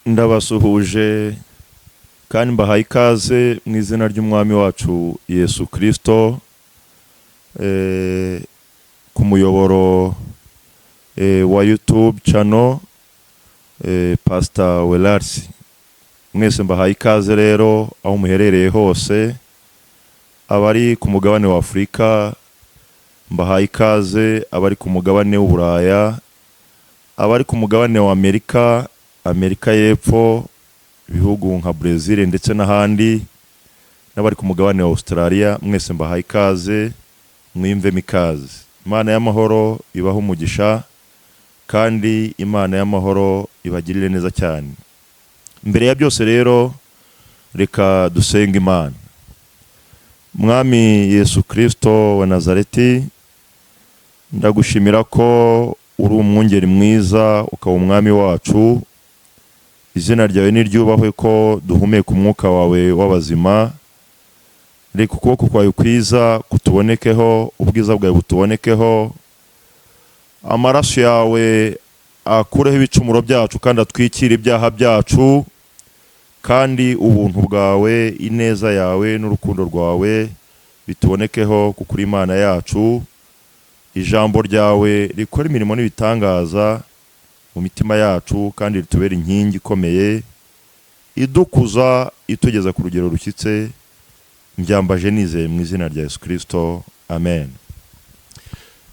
ndabasuhuje kandi mbahaye ikaze mu izina ry'umwami wacu Yesu Kristo ku muyoboro wa YouTube channel Pastor Welarsi. Mwese mbahaye ikaze rero aho muherereye hose, abari ku mugabane wa Afrika mbahaye ikaze, abari ku mugabane w'Uburaya, abari ku mugabane wa Amerika y'Epfo, ibihugu nka Brazil ndetse n'ahandi, n'abari ku mugabane wa Australia, mwese mbahaye ikaze, mwimve mikaze. Imana y'amahoro ibaho umugisha kandi Imana y'amahoro ibagirire neza cyane. Mbere ya byose rero reka dusenga Imana. Mwami Yesu Kristo wa Nazareti, ndagushimira ko uri umwungeri mwiza, ukaba umwami wacu. Izina ryawe niryubahwe ko duhumeka umwuka wawe w'abazima. Reka ukuboko kwawe kwiza kutubonekeho, ubwiza bwawe butubonekeho, amaraso yawe akureho ibicumuro byacu kandi atwikire ibyaha byacu, kandi ubuntu bwawe, ineza yawe n'urukundo rwawe bitubonekeho kuko uri Imana yacu. Ijambo ryawe rikora imirimo n'ibitangaza mu mitima yacu kandi ritubera inkingi ikomeye idukuza itugeza ku rugero rushyitse. Mbyambaje nizeye mu izina rya Yesu Kristo, amen.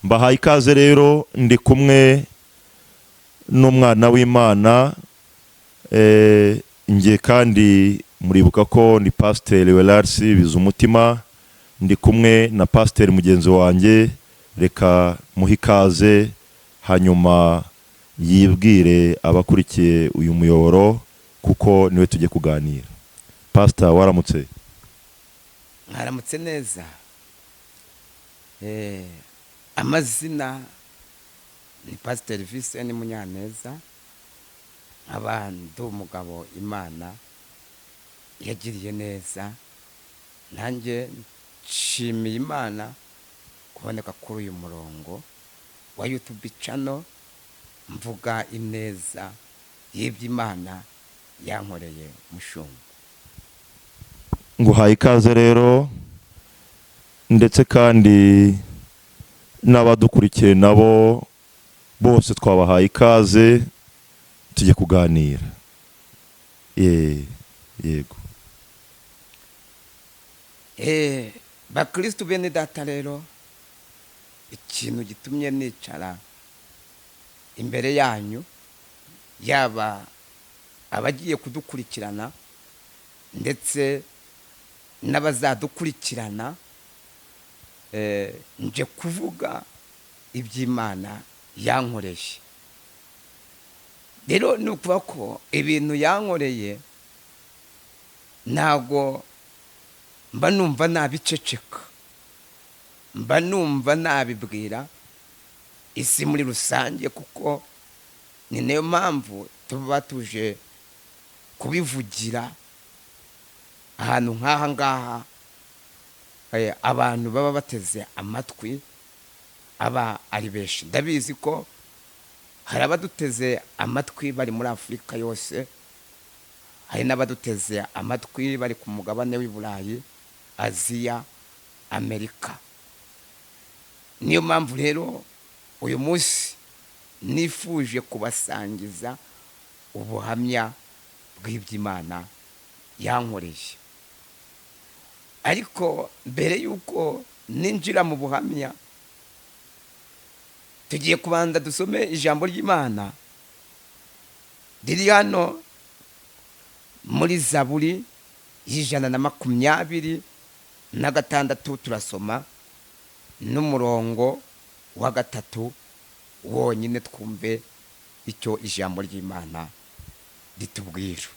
Mbahaye ikaze rero, ndi kumwe n'umwana w'Imana, ngiye kandi muribuka ko ni Pastor Welarsi Bizumutima, ndi kumwe na Pastor mugenzi wanjye. Reka muhe ikaze hanyuma yibwire abakurikiye uyu muyoboro kuko niwe tujye kuganira. Pastor, waramutse? Mwaramutse neza. Amazina ni Pastor Vincent Munyaneza, abantu umugabo Imana yagiriye neza. Nanjye nshimiye Imana kuboneka kuri uyu murongo wa YouTube channel, mvuga ineza y'iby'Imana yankoreye mushumba. Nguhaye ikaze rero, ndetse kandi n'abadukurikiye nabo bose twabahaye ikaze, tujye kuganira. Yego. Bakristo bene data rero, ikintu gitumye nicara imbere yanyu, yaba abagiye kudukurikirana ndetse n'abazadukurikirana, nje kuvuga iby'Imana yankoreye. Rero ni ukuvuga ko ibintu yankoreye ntago mba numva nabiceceka, mba numva nabibwira isi muri rusange, kuko ni nayo mpamvu tuba tuje kubivugira ahantu nk'aha ngaha. Abantu baba bateze amatwi aba ari benshi. Ndabizi ko hari abaduteze amatwi bari muri Afurika yose, hari n'abaduteze amatwi bari ku mugabane w'i Burayi, Aziya, Amerika. Niyo mpamvu rero uyu munsi nifuje kubasangiza ubuhamya bw'iby'Imana yankoreye. Ariko mbere yuko ninjira mu buhamya, tugiye kubanza dusome ijambo ry'Imana riri hano muri Zaburi y'126. Turasoma n'umurongo wa 3 wonyine, twumve icyo ijambo ry'Imana ritubwira.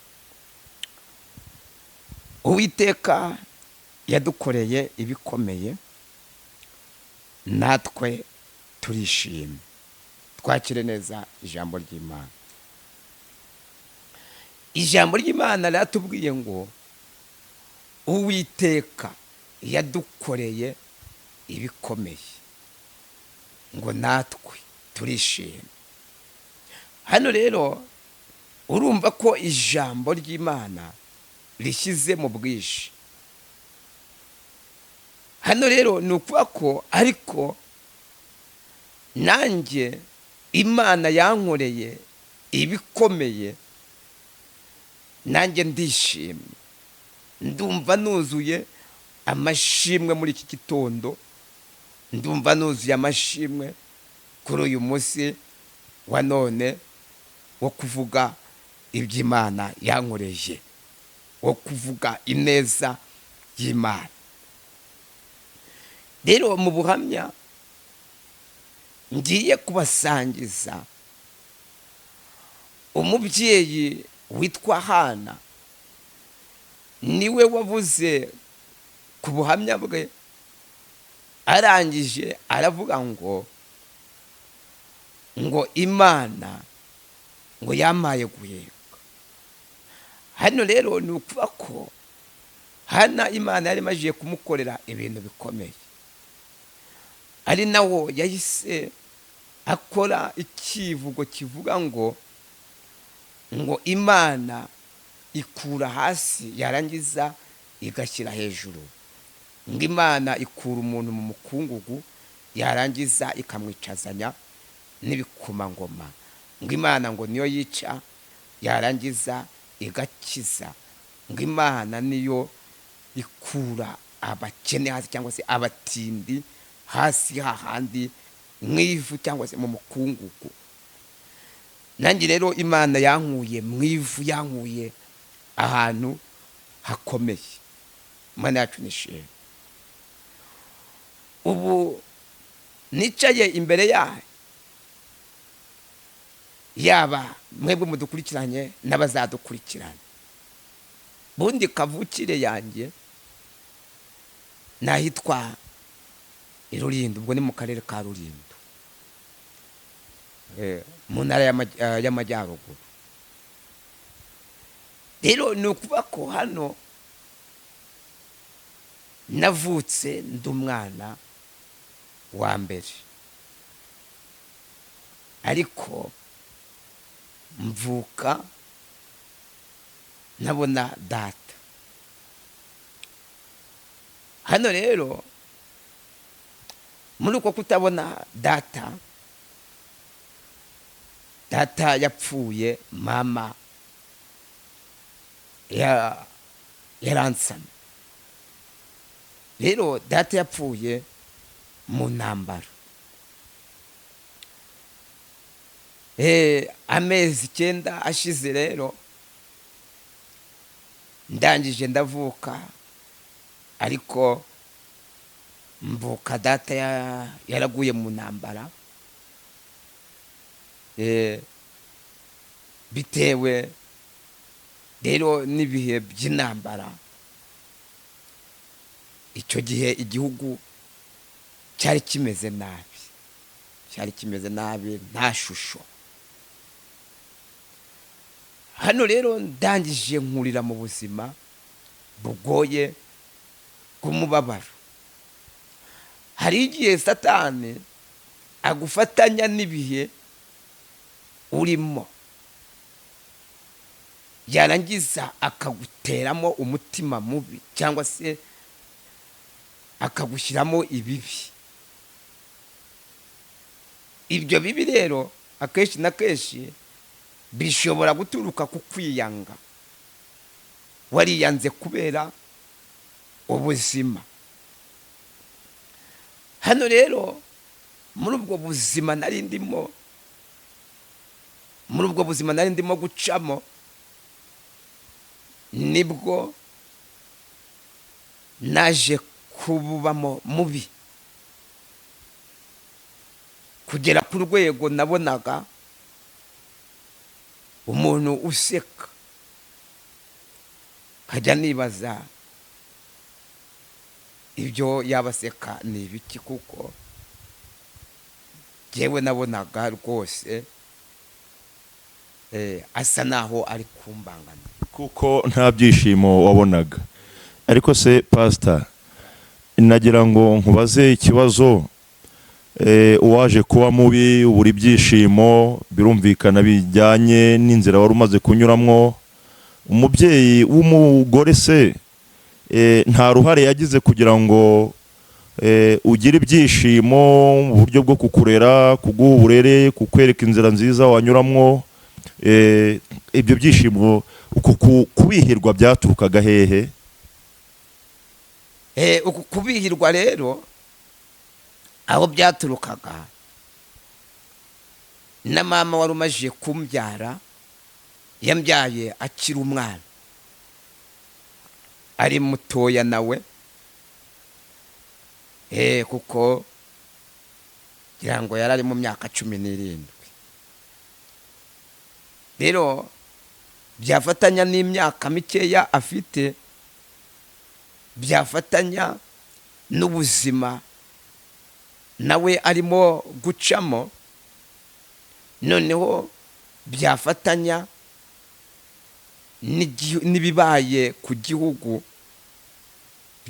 Uwiteka yadukoreye ibikomeye, natwe turishimye. Twakire neza ijambo ry'Imana. Ijambo ry'Imana ratubwiye ngo Uwiteka yadukoreye ibikomeye, ngo natwe turishimye. Hano rero urumva ko ijambo ry'Imana rishyize mu bwinshi. Hano rero ni ukuvuga ko ariko nanjye Imana yankoreye ibikomeye, nanjye ndishimye, ndumva nuzuye amashimwe muri iki gitondo, ndumva nuzuye amashimwe kuri uyu munsi wa none wo kuvuga iby'Imana yankoreye, wo kuvuga ineza y'Imana. Rero mu buhamya ngiye kubasangiza, umubyeyi witwa Hana niwe wavuze ku buhamya bwe, arangije aravuga ngo Imana ngo yampaye guheka. Hano rero ni ukuvuga ko Hana Imana yari imaze kumukorera ibintu bikomeye, ari nawo yahise akora ikivugo kivuga ngo Imana ikura hasi yarangiza igashyira hejuru, ngo Imana ikura umuntu mu mukungugu yarangiza ikamwicazanya n'ibikomangoma, ngo Imana ngo niyo yica yarangiza igakiza, ngo Imana niyo ikura abakene hasi cyangwa se abatindi hasi hahandi mw'ivu cyangwa se mu mukungugu. Nanjye rero Imana yankuye mw'ivu, yankuye ahantu hakomeye. Imana yacu nishimye. Ubu nicaye imbere yayo, yaba mwebwe mudukurikiranye n'abazadukurikirana, bundi kavukire yanjye nahitwa i Rulindo, ubwo ni mu karere ka Rulindo, mu ntara y'Amajyaruguru. Rero ni ukuvuga ko hano navutse ndi umwana wa mbere, ariko mvuka nabona data. Hano rero muri uko kutabona data yapfuye, mama yaransana. Rero data yapfuye mu ntambara, amezi 9 ashize rero ndangije ndavuka, ariko mvuka data yaraguye mu ntambara, bitewe rero n'ibihe by'intambara. Icyo gihe igihugu cyari kimeze nabi, nta shusho. Hano rero ndangije nkurira mu buzima bugoye bw'umubabaro. Hari igihe Satani agufatanya n'ibihe urimo, yarangiza akaguteramo umutima mubi cyangwa se akagushyiramo ibibi. Ibyo bibi rero akenshi na kenshi bishobora guturuka ku kwiyanga, wariyanze kubera ubuzima. Hano rero muri ubwo buzima nari ndimo gucamo, nibwo naje kububamo mubi, kugera ku rwego nabonaga umuntu useka, nkajya nibaza ibyo yabaseka ni ibiki, kuko jewe nabonaga rwose asa naho ari kumbangana, kuko nta byishimo wabonaga. Ariko se pastor, nagira ngo nkubaze ikibazo, uwaje kuba mubi ubura ibyishimo birumvikana bijyanye n'inzira wari umaze kunyuramwo. Umubyeyi w'umugore se nta ruhare yagize kugira ngo ugire ibyishimo mu buryo bwo kukurera, kuguha uburere, kukwereka inzira nziza wanyuramwo? Ibyo byishimo kubihirwa byaturukaga hehe? uku kubihirwa rero aho byaturukaga na mama wari umajije kumbyara, yambyaye akiri umwana ari mutoya nawe, kuko ngira ngo yari ari mu myaka 17. rero byafatanya n'imyaka mikeya afite, byafatanya n'ubuzima nawe arimo gucamo, noneho byafatanya n'ibibaye ku gihugu,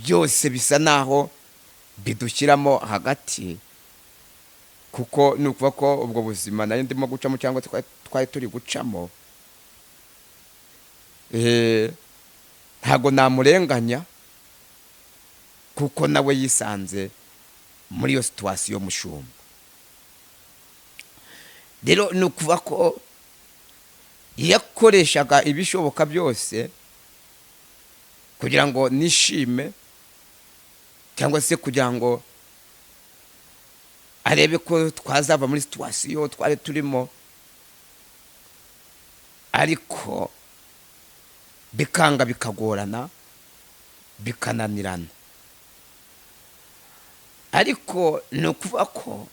byose bisa naho bidushyiramo hagati, kuko ni ukuvuga ko ubwo buzima nari ndimo gucamo cyangwa twari turi gucamo, ntago namurenganya kuko nawe yisanze muri iyo situwasiyo mushumba. rero ni ukuvuga ko yakoreshaga ibishoboka byose kugira ngo nishime, cyangwa se kugira ngo arebe ko twazava muri situwasiyo twari turimo, ariko bikanga, bikagorana, bikananirana. ariko ni ukuvuga ko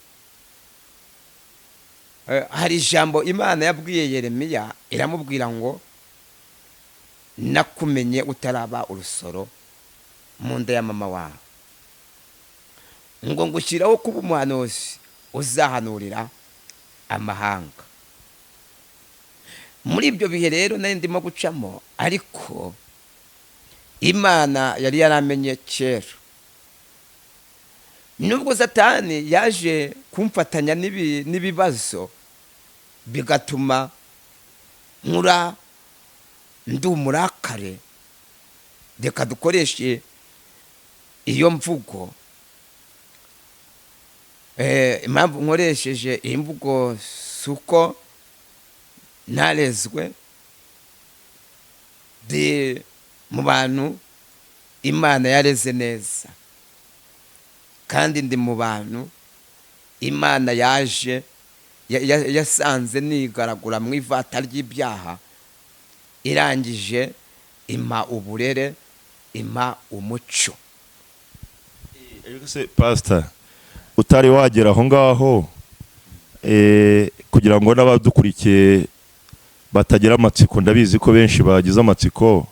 hari ijambo Imana yabwiye Yeremiya, iramubwira ngo nakumenye utaraba urusoro mu nda ya mama wawe, ngo ngushyiraho kuba umuhanuzi uzahanurira amahanga. muri ibyo bihe rero nari ndimo gucamo, ariko Imana yari yaramenye kera, nubwo Satani yaje kumfatanya n'ibibazo bigatuma nkura ndi umurakare. Reka dukoreshe iyo mvugo, impamvu nkoresheje iyi mvugo suko narezwe ndi mu bantu Imana yareze neza, kandi ndi mu bantu Imana yaje yasanze nigaragura mu ivata ry'ibyaha, irangije impa uburere, impa umuco. Pastor, utari wagera aho ngaho kugira ngo n'abadukurikiye batagira amatsiko, ndabizi ko benshi bagize amatsiko,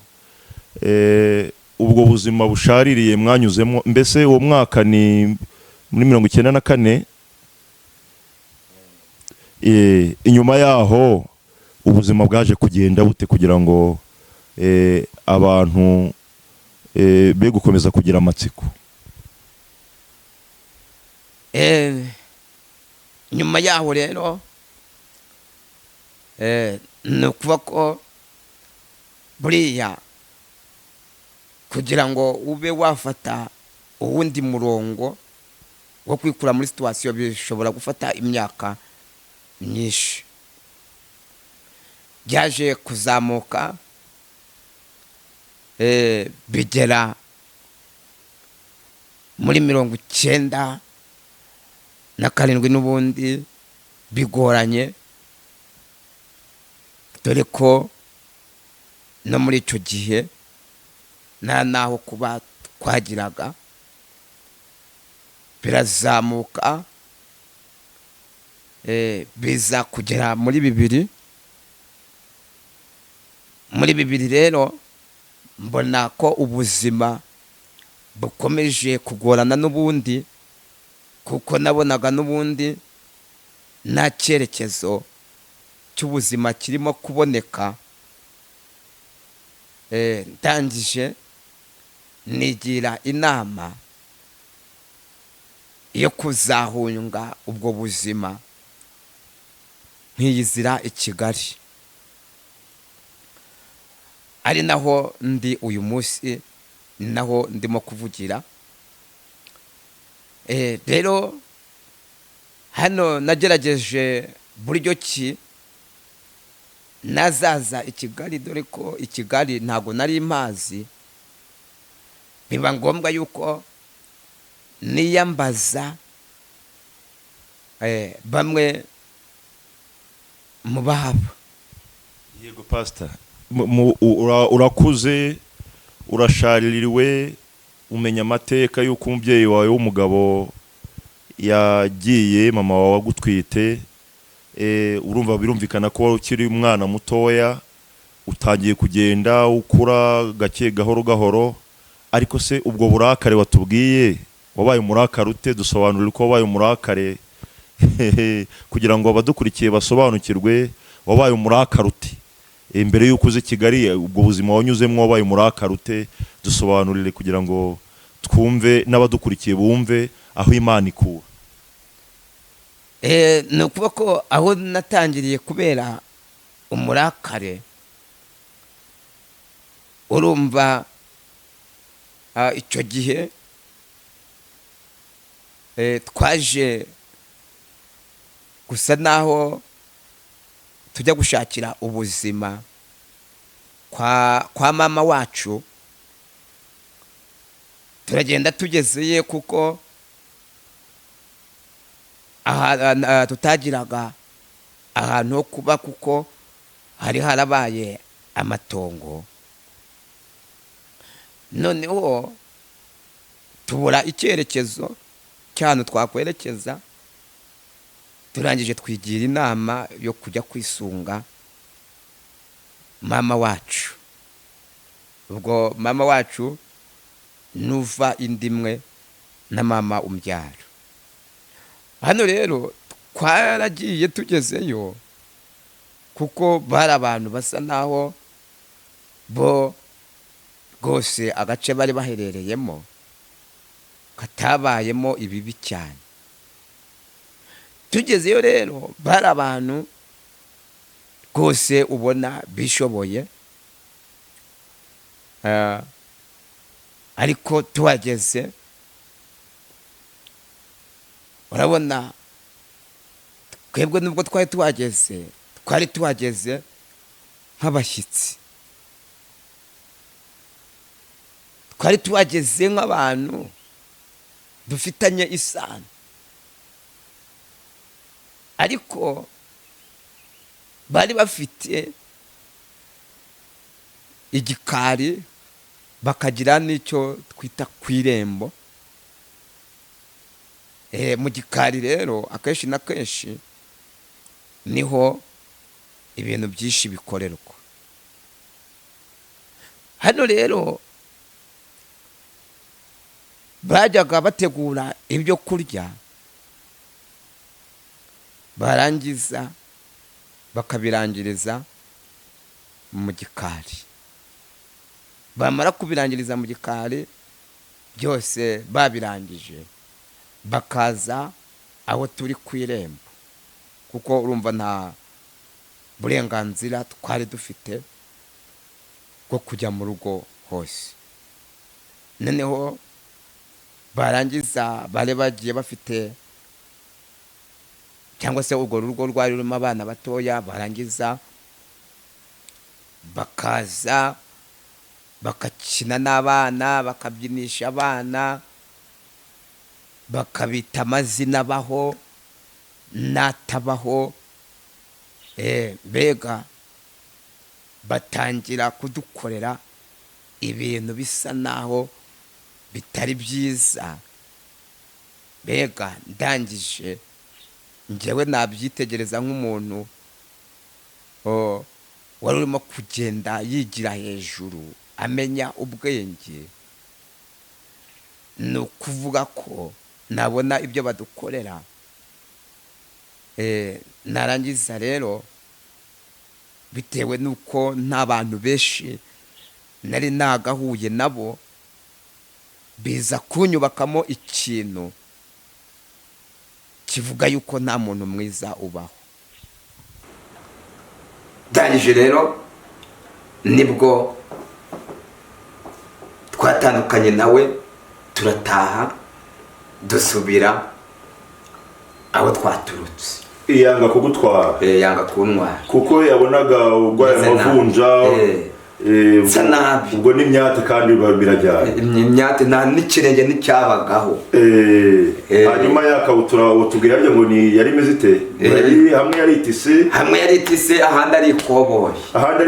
ubwo buzima bushaririye mwanyuzemo, mbese uwo mwaka ni muri 1994, inyuma yaho ubuzima bwaje kugenda bute kugira ngo abantu be gukomeza kugira amatsiko? nyuma yaho rero ni ukuvuga ko buriya kugira ngo ube wafata uwundi murongo wo kwikura muri situwasiyo bishobora gufata imyaka myinshi. byaje kuzamuka bigera muri 97 n'ubundi bigoranye, dore ko no muri icyo gihe nta naho kuba twagiraga. birazamuka biza kugera muri 2000. muri 2000 rero mbona ko ubuzima bukomeje kugorana n'ubundi, kuko nabonaga n'ubundi nta cyerekezo cy'ubuzima kirimo kuboneka. ndangije nigira inama yo kuzahunga ubwo buzima nkiyizira i Kigali, ari naho ndi uyu munsi, naho ndimo kuvugira. Rero hano nagerageje buryo ki nazaza i Kigali, dore ko i Kigali ntago nari mazi, biba ngombwa yuko niyambaza bamwe mu bahaba. Yego pastor, urakuze, urashaririwe, umenya amateka y'uko umubyeyi wawe w'umugabo yagiye, mama wawe agutwite. Urumva birumvikana ko wari ukiri umwana mutoya, utangiye kugenda ukura gake gahoro gahoro. Ariko se ubwo burakare watubwiye, wabaye umurakare ute? Dusobanurire ko wabaye umurakare kugira ngo abadukurikiye basobanukirwe. Wabaye umurakare ute mbere y'uko uze Kigali? Ubwo buzima wanyuzemo wabaye umurakare ute? Dusobanurire kugira ngo twumve n'abadukurikiye bumve aho Imana ikura. Ni ukuvuga ko aho natangiriye kubera umurakare, urumva icyo gihe twaje gusa naho tujya gushakira ubuzima kwa mama wacu. Turagenda tugezeye kuko tutagiraga ahantu ho kuba, kuko hari harabaye amatongo. Noneho tubura icyerekezo cy'ahantu twakwerekeza, turangije twigira inama yo kujya kwisunga mama wacu. Ubwo mama wacu nuva indimwe na mama umbyara. Hano rero twaragiye tugezeyo, kuko bari abantu basa naho bo rwose agace bari baherereyemo katabayemo ibibi cyane. Tugezeyo rero bari abantu rwose ubona bishoboye, ariko tuhageze urabona twebwe nubwo twari tuhageze nk'abashyitsi, twari tuhageze nk'abantu dufitanye isano. Ariko bari bafite igikari, bakagira n'icyo twita ku irembo. Mu gikari rero akenshi na kenshi niho ibintu byinshi bikorerwa. Hano rero bajyaga bategura ibyo kurya, barangiza bakabirangiriza mu gikari. Bamara kubirangiriza mu gikari byose babirangije, bakaza aho turi ku irembo, kuko urumva nta burenganzira twari dufite bwo kujya mu rugo hose. Noneho barangiza bari bagiye bafite, cyangwa se urwo rugo rwari rurimo abana batoya, barangiza bakaza bakakina n'abana, bakabyinisha abana, bakabita amazina abaho n'atabaho. Mbega batangira kudukorera ibintu bisa naho bitari byiza. Mbega ndangije njyewe nabyitegereza nk'umuntu wari urimo kugenda yigira hejuru, amenya ubwenge. Ni ukuvuga ko nabona ibyo badukorera, narangiza rero bitewe n'uko nta bantu benshi nari nagahuye nabo, biza kunyubakamo ikintu kivuga yuko nta muntu mwiza ubaho. Ndangije rero nibwo twatandukanye nawe, turataha dusubira aho twaturutse. yanga kugutwara, yanga kuntwara kuko yabonaga urwaye amavunja, ubwo n'imyate kandi birajyana, imyate nta n'ikirenge n'icyabagaho. hanyuma yakabutura utubwira byo ngo ni yari imeze ite? hamwe yari itise ahandi ari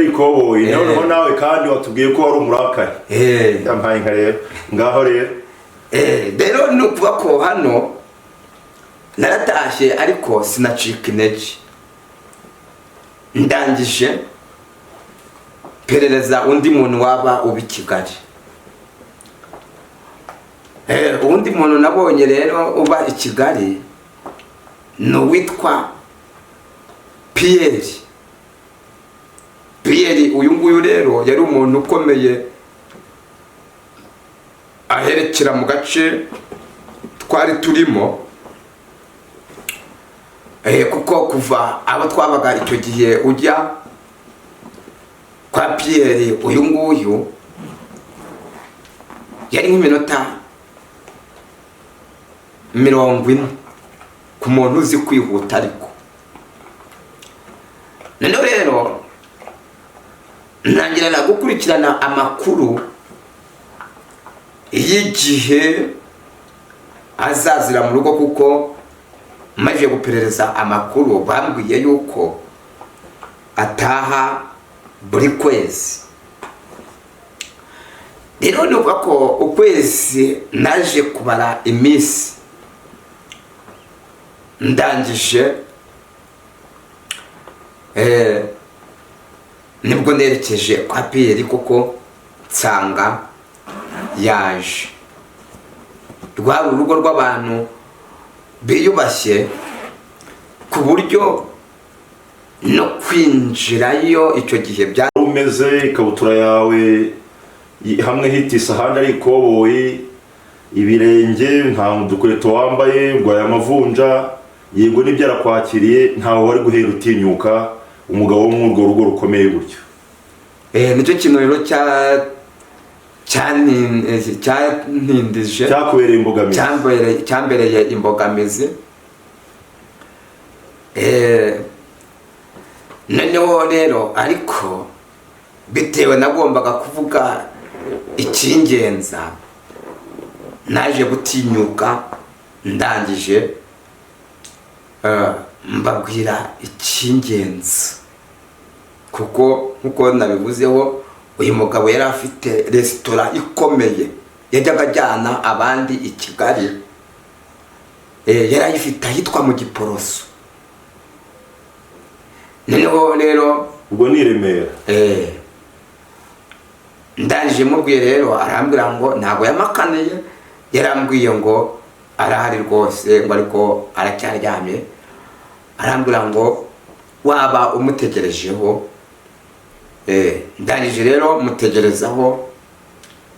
ikoboyi, noneho nawe kandi watubwiye ko wari umurakari. yampaye nka rero ngaho rero ni ukuvuga ko hano naratashye ariko sinacika intege. ndangije perereza undi muntu waba uba i Kigali. undi muntu nabonye rero uba i Kigali ni uwitwa Pierre. uyu nguyu rero yari umuntu ukomeye aherekera mu gace twari turimo, kuko kuva abo twabaga icyo gihe ujya kwa Pierre uyu nguyu yari nk'iminota 40 ku muntu uzi kwihuta. ariko noneho rero ntangira gukurikirana amakuru y'igihe azazira mu rugo, kuko maze guperereza amakuru bambwiye yuko ataha buri kwezi. rero ni ukuvuga ko ukwezi naje kubara iminsi, ndangije nibwo nerekeje kwa Pierre, kuko nsanga yaje. rwari urugo rw'abantu biyubashye ku buryo no kwinjirayo icyo gihe byari umeze. ikabutura yawe hamwe hitise ahandi ari ikoboyi, ibirenge nta dukweto wambaye, urwaye amavunja. yego nibyo arakwakiriye, ntawe wari guhera utinyuka umugabo wo mu urwo rugo rukomeye gutyo. nicyo kintu rero cyantindije, cyambereye imbogamizi. noneho rero ariko bitewe nagombaga kuvuga icy'ingenza, naje gutinyuka. ndangije mbabwira icy'ingenzi, kuko nkuko nabivuzeho uyu mugabo yari afite resitora ikomeye yajyaga ajyana abandi i Kigali. yari ayifite ahitwa mu Giporoso. noneho rero ubwo ni Remera. ndangije mubwiye rero arambwira ngo ntabwo yamakaniye, yarambwiye ngo arahari rwose, ngo ariko aracyaryamye. arambwira ngo waba umutegerejeho. ndangije rero mutegerezaho,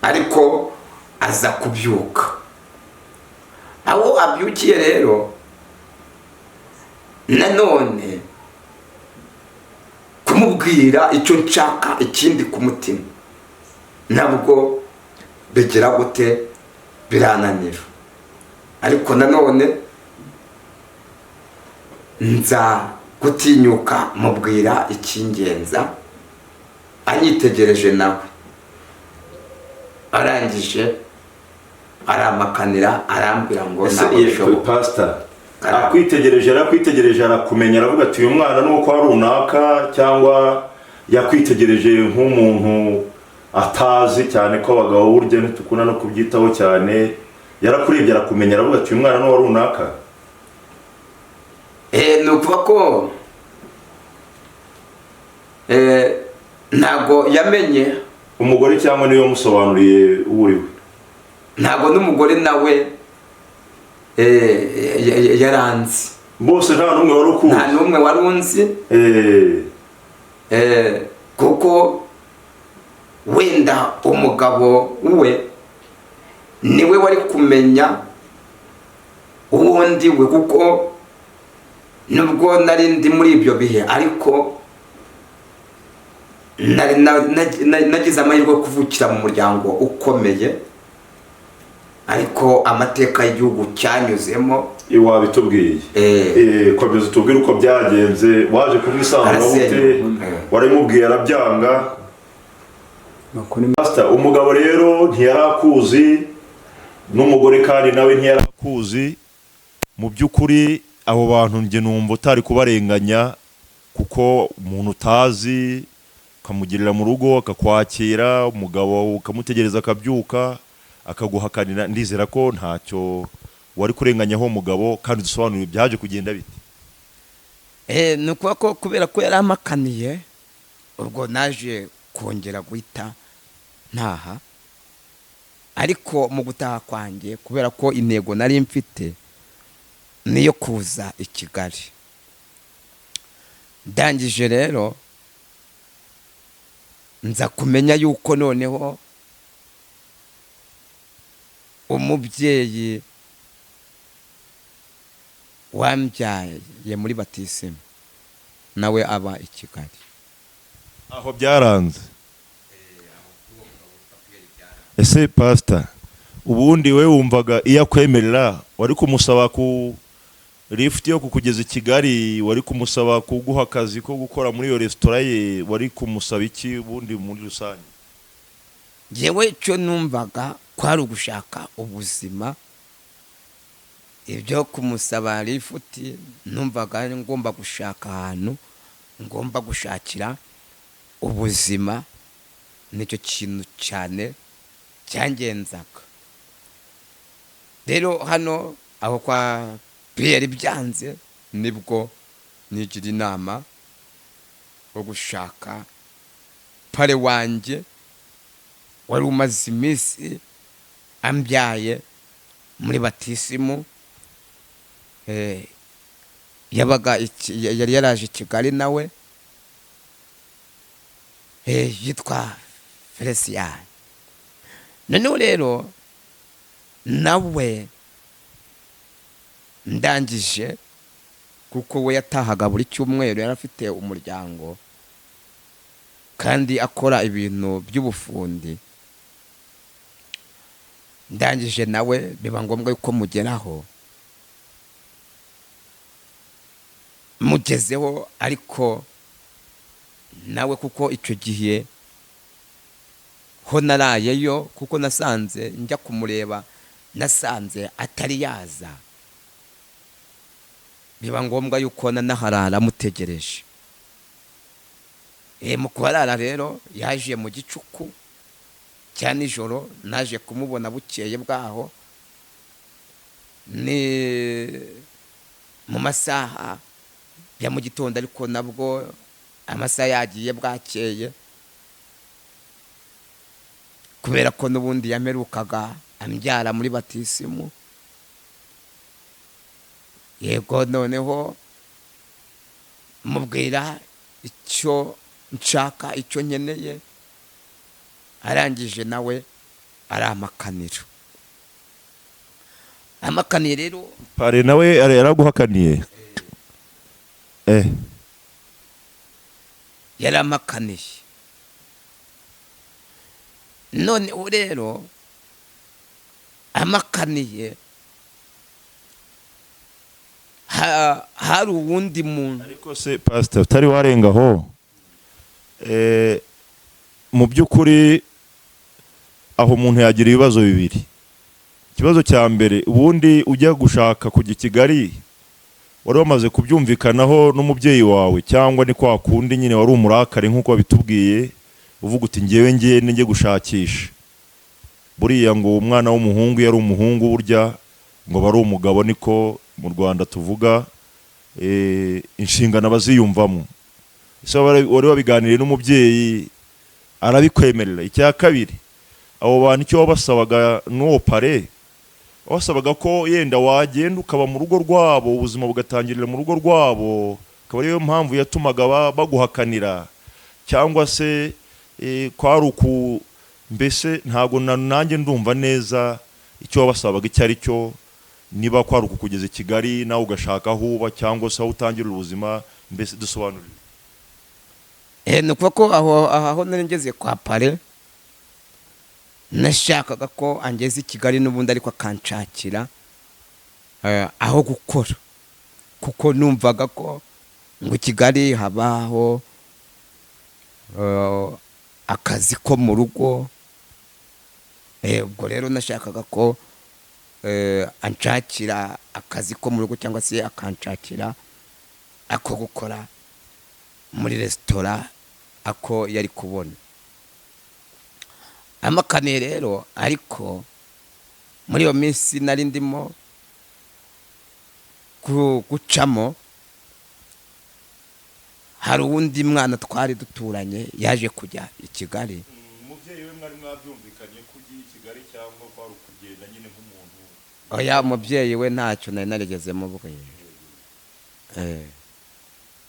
ariko aza kubyuka. aho abyukiye rero nanone kumubwira icyo nshaka ikindi ku mutima nabwo bigera gute birananira. ariko nanone nza gutinyuka mubwira icy'ingenza, anyitegereje nawe. arangije aramakanira, arambwira ngo ntabwo pastor akwitegereje arakumenya, aravuga ati uyu mwana nuko ari runaka, cyangwa yakwitegereje nk'umuntu atazi cyane, ko abagabo burya ntitukuna no kubyitaho cyane. yarakurebye arakumenya, aravuga ati uyu mwana nuwa runaka. ni ukuvuga ko ntabwo yamenye umugore, cyangwa niwe wamusobanuriye uriwe. ntabwo n'umugore nawe yaranzi. bose nta n'umwe wari ukuzi, nta n'umwe wari unzi. kuko wenda umugabo we niwe wari kumenya uwundi we, kuko nubwo nari ndi muri ibyo bihe ariko nagize amahirwe yo kuvukira mu muryango ukomeye, ariko amateka y'igihugu cyanyuzemo wabitubwiye. Komeza utubwire uko byagenze, waje kumwisanga gute, waramubwiye arabyanga. Pastor, umugabo rero ntiyarakuzi n'umugore kandi nawe ntiyarakuzi. Mu by'ukuri abo bantu njye numva utari kubarenganya, kuko umuntu utazi ukamugirira mu rugo akakwakira, umugabo ukamutegereza akabyuka akaguhakanira, ndizera ko ntacyo wari kurenganyaho umugabo. Kandi dusobanurire byaje kugenda bite? Ni ukuvuga ko kubera ko yari amakaniye, ubwo naje kongera guhita ntaha. Ariko mu gutaha kwanjye, kubera ko intego nari mfite niyo kuza i Kigali, ndangije rero nza kumenya yuko noneho umubyeyi wambyaye muri batisimu nawe aba i Kigali. Aho byaranze. Ese Pastor, ubundi we wumvaga iyo akwemerera wari kumusaba ku lift yo kukugeza i Kigali, wari kumusaba kuguha akazi ko gukora muri iyo restaurant ye, wari kumusaba iki ubundi muri rusange? Jewe cyo numvaga kwari ugushaka ubuzima, ibyo kumusaba lifuti numvaga ngomba gushaka ahantu ngomba gushakira ubuzima. Nicyo kintu cyane cyangenzaga. Rero hano aho kwa Pierre byanze, nibwo nigira inama yo gushaka pare wanjye wari umaze iminsi ambyaye muri batisimu. Yari yaraje i Kigali nawe, yitwa Felicien. Noneho rero nawe ndangije, kuko we yatahaga buri cyumweru, yari afite umuryango kandi akora ibintu by'ubufundi. Ndangije nawe biba ngombwa yuko mugeraho, mugezeho. Ariko nawe kuko icyo gihe ho narayeyo, kuko nasanze njya kumureba nasanze atari yaza, biba ngombwa yuko nanaharara mutegereje. Mu kuharara rero yaje mu gicuku cya nijoro, naje kumubona bukeye bwaho ni mu masaha ya mu gitondo, ariko nabwo amasaha yagiye bwakeye, kubera ko n'ubundi yamerukaga ambyara muri batisimu. Yego, noneho mubwira icyo nshaka, icyo nkeneye, arangije nawe aramakanira. Amakaniye rero pare nawe yaraguhakaniye. yaramakaniye. None rero amakaniye, hari uwundi muntu. Ariko se Pastor, utari warengaho, mu by'ukuri aho umuntu yagira ibibazo bibiri. Ikibazo cya mbere, ubundi ujya gushaka kujya i Kigali wari wamaze kubyumvikanaho n'umubyeyi wawe, cyangwa ni kwa kundi nyine wari umurakare nk'uko wabitubwiye, uvuga uti ngewe njye gushakisha? Buriya ngo umwana w'umuhungu yari umuhungu, burya ngo bari umugabo, niko mu Rwanda tuvuga. Inshingano abaziyumvamo. Ese wari wabiganiriye n'umubyeyi arabikwemerera? Icya kabiri, abo bantu icyo wabasabaga n'uwo pare, wasabaga ko yenda wagenda ukaba mu rugo rwabo, ubuzima bugatangirira mu rugo rwabo, akaba ariyo mpamvu yatumaga baguhakanira? Cyangwa se kwari mbese ntago nanjye ndumva neza icyo wabasabaga icyo ari cyo, niba kwari ukukugeza i Kigali nawe ugashaka aho uba cyangwa se aho utangira ubuzima, mbese dusobanurire. ni ukuvuga ko aho nari ngeze kwa pare nashakaga ko angeze i Kigali n'ubundi ariko akanshakira aho gukora, kuko numvaga ko ngo i Kigali habaho akazi ko mu rugo. Ubwo rero nashakaga ko anshakira akazi ko mu rugo cyangwa se akanshakira ako gukora muri resitora ako yari kubona amakane rero. Ariko muri iyo minsi nari ndimo gucamo, hari uwundi mwana twari duturanye yaje kujya i Kigali. Umubyeyi we mwari mwabyumvikanye ko ugiye i Kigali cyangwa kwari ukugenda nyine nk'umuntu? Oya, umubyeyi we ntacyo nari narigeze mubwira.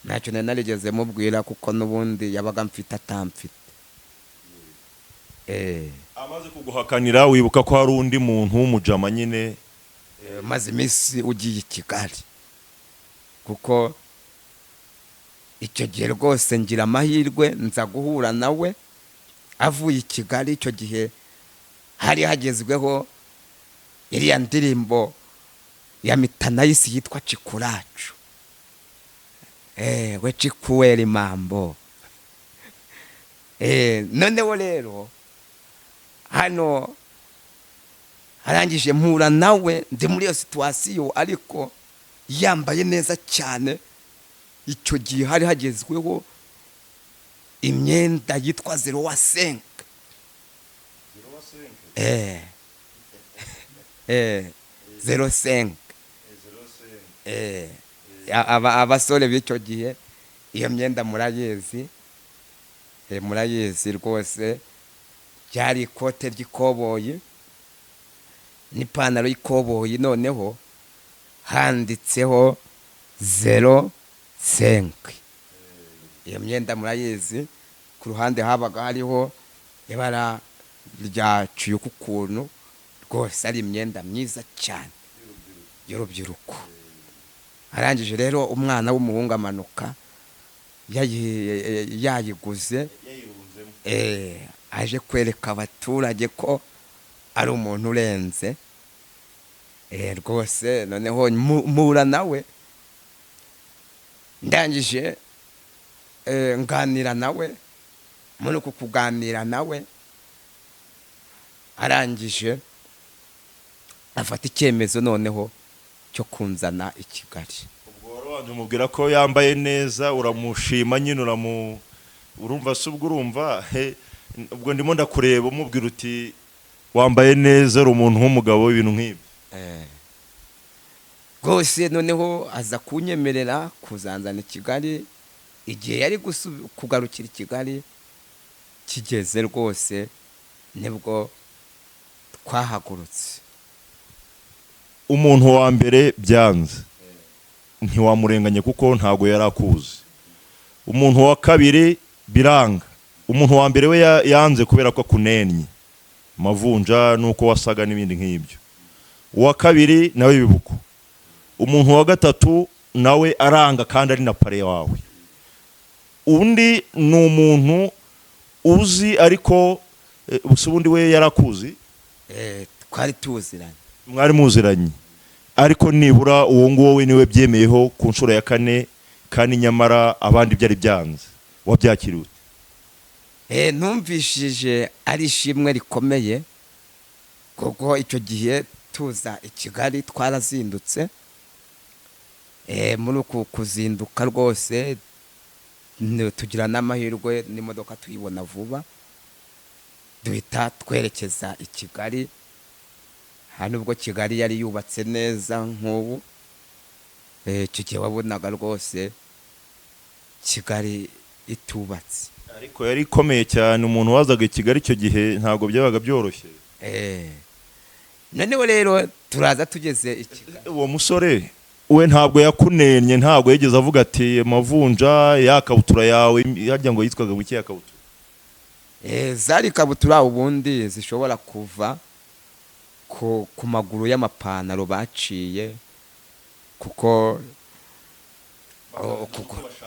Ntacyo nari narigeze mubwira kuko n'ubundi yabaga mfite atamfite. Amaze kuguhakanira wibuka ko hari undi muntu w'umujama nyine maze iminsi ugiye i Kigali, kuko icyo gihe rwose ngira amahirwe nza guhura nawe avuye i Kigali. Icyo gihe hari hagezweho iriya ndirimbo ya Mitanayisi yitwa Cikuracu. We Cikuweli mambo. Noneho rero hano arangije mpura nawe ndi muri iyo situwasiyo, ariko yambaye neza cyane. Icyo gihe hari hagezweho imyenda yitwa 05. 05. Abasore b'icyo gihe iyo myenda murayizi, murayizi rwose. Byari ikote ry'ikoboyi n'ipantaro y'ikoboyi, noneho handitseho 05. Iyo myenda murayizi. Ku ruhande habaga hariho ibara rya cuyuku ukuntu, rwose ari imyenda myiza cyane y'urubyiruko. Arangije rero umwana w'umuhungu amanuka yayiguze, aje kwereka abaturage ko ari umuntu urenze rwose. Noneho mpura nawe, ndangije nganira nawe. Muri uku kuganira nawe arangije afata icyemezo noneho cyo kunzana i Kigali. Ubwo warabanje umubwira ko yambaye neza, uramushima nyine, urumva se ubwo urumva ubwo ndimo ndakureba umubwira uti wambaye neza, uri umuntu w'umugabo, ibintu nk'ibi. Rwose noneho aza kunyemerera kuzanzana i Kigali. Igihe yari kugarukira i Kigali kigeze rwose nibwo twahagurutse. Umuntu wa mbere byanze ntiwamurenganye kuko ntago yari akuzi. Umuntu wa kabiri biranga. Umuntu wa mbere we yanze kubera ko akunennye mavunja nuko wasaga n'ibindi nk'ibyo. Uwa kabiri nawe bibuko. Umuntu wa gatatu nawe aranga kandi ari na pare wawe. Undi ni umuntu uzi ariko ubundi we yarakuzi. Twari tuziranye. Mwari muziranye, ariko nibura uwo nguwo we niwe byemeyeho ku nshuro ya 4, kandi nyamara abandi byari byanze. Wabyakiriye? Numvishije ari ishimwe rikomeye, kuko icyo gihe tuza i Kigali twarazindutse. Muri uku kuzinduka rwose tugira n'amahirwe n'imodoka tuyibona vuba, duhita twerekeza i Kigali. Hano ubwo Kigali yari yubatse neza nk'ubu. Icyo gihe wabonaga rwose Kigali itubatse, ariko yari ikomeye cyane. Umuntu wazaga i Kigali icyo gihe ntabwo byabaga byoroshye. Noneho rero turaza tugeze i Kigali. Uwo musore we ntabwo yakunennye, ntabwo yigeze avuga ati mavunja ya kabutura yawe harya ngo yitwaga buke ya kabutura. Zari kabutura ubundi zishobora kuva ku maguru y'amapantaro baciye kuko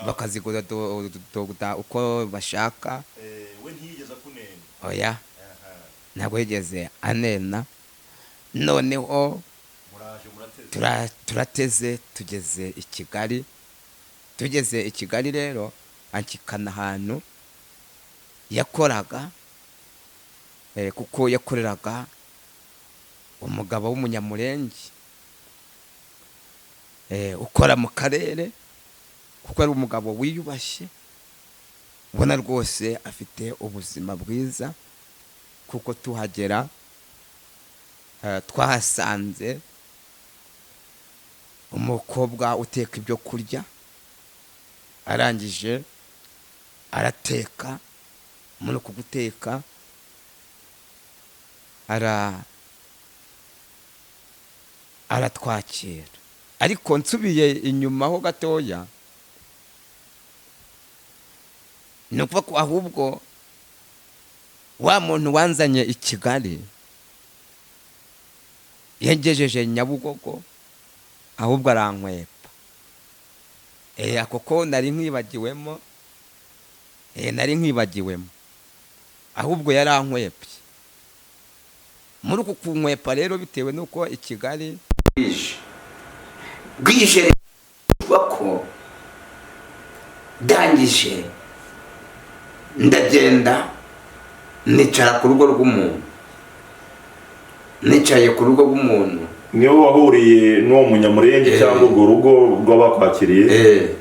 bakazigura uko bashaka. we ntiyigeze akunena? Oya, ntabwo yigeze anena. Noneho turateze tugeze i Kigali. Tugeze i Kigali rero anshikana ahantu yakoraga, kuko yakoreraga umugabo w'umunyamurenge ukora mu karere, kuko ari umugabo wiyubashye, ubona rwose afite ubuzima bwiza. Kuko tuhagera twahasanze umukobwa uteka ibyo kurya, arangije arateka. Muri uku guteka aratwakira. Ariko nsubiye inyuma ho gatoya, ni ukuvuga ko ahubwo wa muntu wanzanye i Kigali yagejeje Nyabugogo, ahubwo arankwepa. Ako ko nari nkibagiwemo, ahubwo yarankwepye. Muri uku kunkwepa rero, bitewe n'uko i Kigali bwije ko ndangije ndagenda nicara ku rugo rw'umuntu. Nicaye ku rugo rw'umuntu. Niwe wahuriye n'uwo munyamurenge cyangwa urwo rugo rw'abakwakiriye?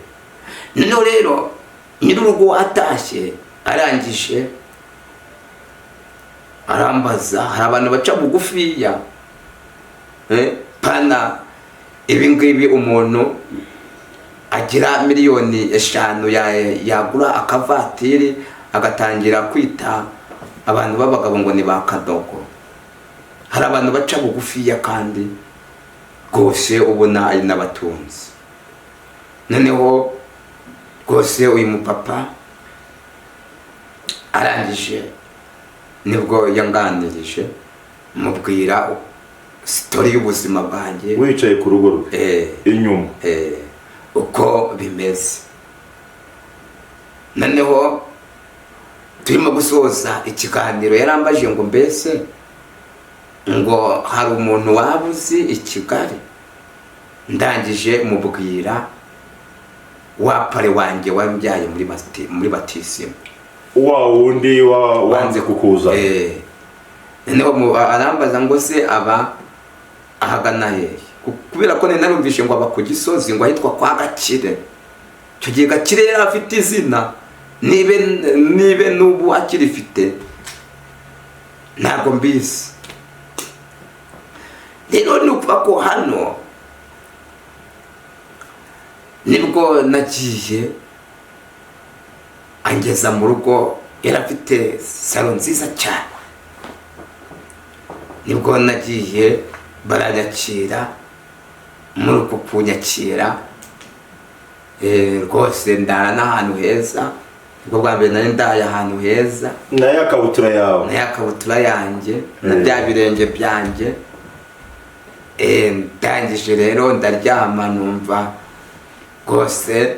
Noneho rero nyir'urugo atashye, arangije arambaza, hari abantu baca bugufiya pana ibi ngibi, umuntu agira miliyoni 5 yagura akavatiri agatangira kwita abantu b'abagabo ngo ni bakadogo. Hari abantu baca bugufiya kandi rwose ubona ari n'abatunzi. Noneho rwose uyu mupapa arangije nibwo yanganirije, mubwira story y'ubuzima bwanjye. Wicaye ku rugo rwe inyuma uko bimeze. Noneho turimo gusoza ikiganiro, yarambajije ngo mbese ngo hari umuntu wabuzi i Kigali. Ndangije mubwira wapare wanjye wambyaye muri batisimu, wa wundi wanze kukuza. Noneho arambaza ngo se aba ahagana hehe, kubera ko narumvishe ngo aba ku Gisozi, ngo ahitwa kwa Gakire. Icyo gihe Gakire yari afite izina, nibe n'ubu akirifite ntabwo mbizi. Rero ni ukuvuga ko hano nibwo nagiye angeza mu rugo. Yari afite salo nziza cyane. Nibwo nagiye baranyakira. Muri uku kunyakira rwose ndara n'ahantu heza. Ubwo bwa mbere nari ndaye ahantu heza, na yakabutura yawe, na yakabutura yanjye, na bya birenge byanjye. Ndangije rero ndaryama, numva rwose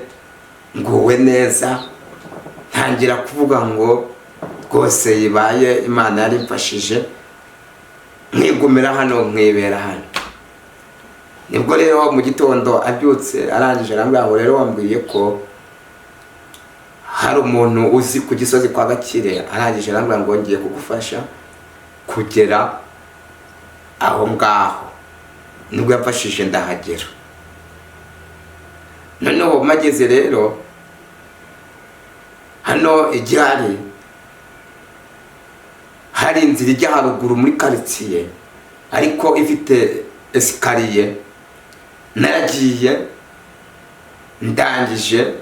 nguwe neza. Ntangira kuvuga ngo rwose yibaye Imana yari imfashije, nkigumira hano, nkibera hano. Nibwo rero mu gitondo abyutse arangije arambwira ngo rero wambwiye ko hari umuntu uzi ku Gisozi kwa Gakire. Arangije arambwira ngo ngiye kugufasha kugera aho ngaho. Nibwo yafashije ndahagera. Noneho mageze rero hano igihari, hari inzira ijya haruguru muri quartier, ariko ifite esikariye. Naragiye ndangije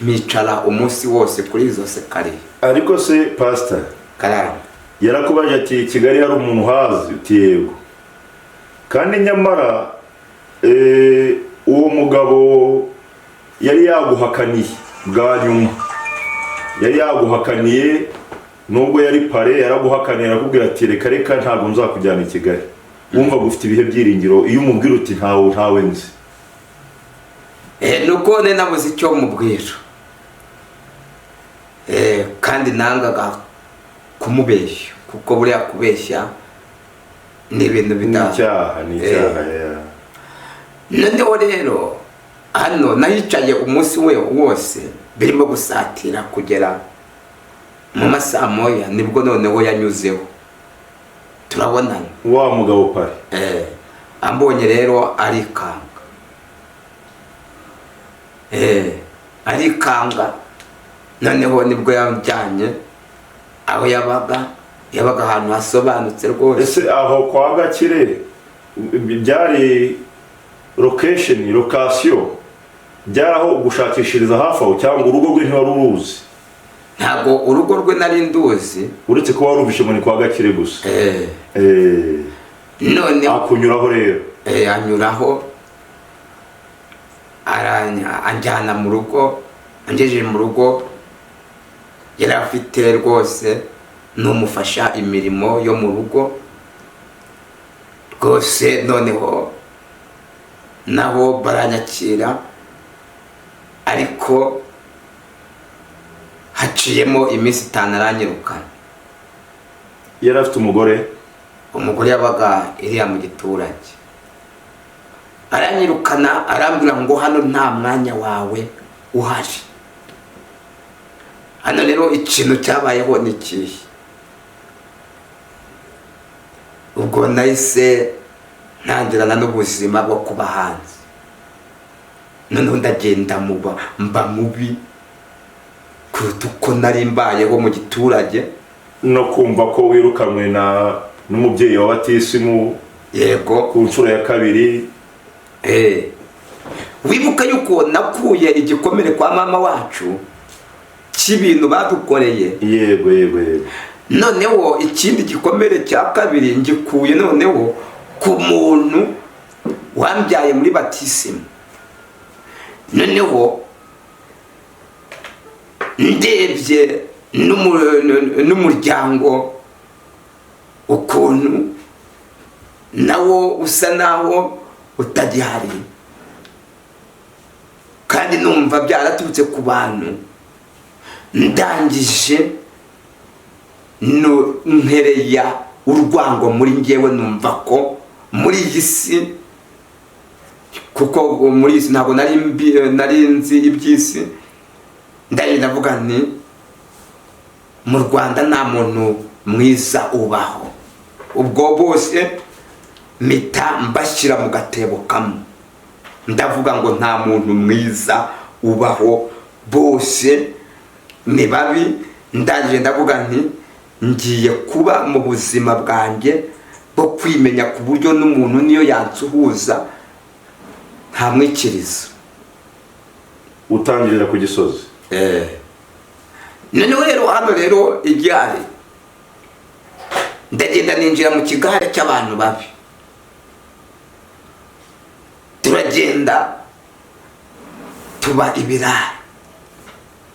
micara umunsi wose kuri izo esikariye. Ariko se pastor Karara yarakubaje ati Kigali hari umuntu hazi? Uti yego. Kandi nyamara uwo mugabo yari yaguhakaniye bwa nyuma, yari yaguhakaniye nubwo yari pare, yaraguhakaniye arakubwira ati reka ntabwo nzakujyana i Kigali. wumva ufite ibihe byiringiro iyo umubwira uti ntawe nzi? nuko ne nabuze icyo mubwira, kandi nangaga kumubeshya, kuko buriya kubeshya ni ibintu icyaha. noneho rero hano nahicaye umunsi we wose birimo gusatira kugera mu masaha moya, nibwo noneho yanyuzeho turabonana. Wa mugabo pari ambonye rero arikanga, noneho nibwo yamujyanye aho yabaga ahantu hasobanutse rwose. Ese aho kwa Gakire byari location byaraho gushakishiriza hafi aho, cyangwa urugo rwe ntiwari uruzi? Ntabwo urugo rwe nari nduzi, uretse ko warumvishe ngo ni kwa Gakire gusa. none akunyuraho rero anyuraho anjyana mu rugo. Angejeje mu rugo yari afite rwose n'umufasha imirimo yo mu rugo rwose, noneho naho baranyakira, ariko haciyemo iminsi 5 aranyirukana. Yari afite umugore yabaga iriya mu giturage, aranyirukana arambwira ngo hano nta mwanya wawe uhari. Hano rero ikintu cyabayeho ni kihe? Ubwo nahise ntangirana n'ubuzima bwo kuba hanze, noneho ndagenda mba mubi kuruta uko nari mbayeho mu giturage. No kumva ko wirukanwe n'umubyeyi wa batisimu, yego, ku nshuro ya 2. wibuka yuko nakuye igikomere kwa mama wacu cy'ibintu badukoreye. Yego. Noneho ikindi gikomere cya 2 ngikuye noneho ku muntu wambyaye muri batisimu. Noneho ndebye n'umuryango ukuntu nawo usa naho utagihari, kandi numva byaraturutse ku bantu. Ndangije ntereya urwango muri ngewe, numva ko muri iyi si, kuko muri iyi si ntabwo nari nzi iby'isi, ndavuga nti mu Rwanda nta muntu mwiza ubaho. Ubwo bose mpita mbashyira mu gatebo kamwe, ndavuga ngo nta muntu mwiza ubaho, bose ni babi. Ndangije ndavuga nti ngiye kuba mu buzima bwanjye bwo kwimenya, ku buryo n'umuntu niyo yansuhuza ntamwikiriza. Utangirira ku Gisozi. Noneho rero hano rero igare, ndagenda ninjira mu kigare cy'abantu babi, turagenda tuba ibirara.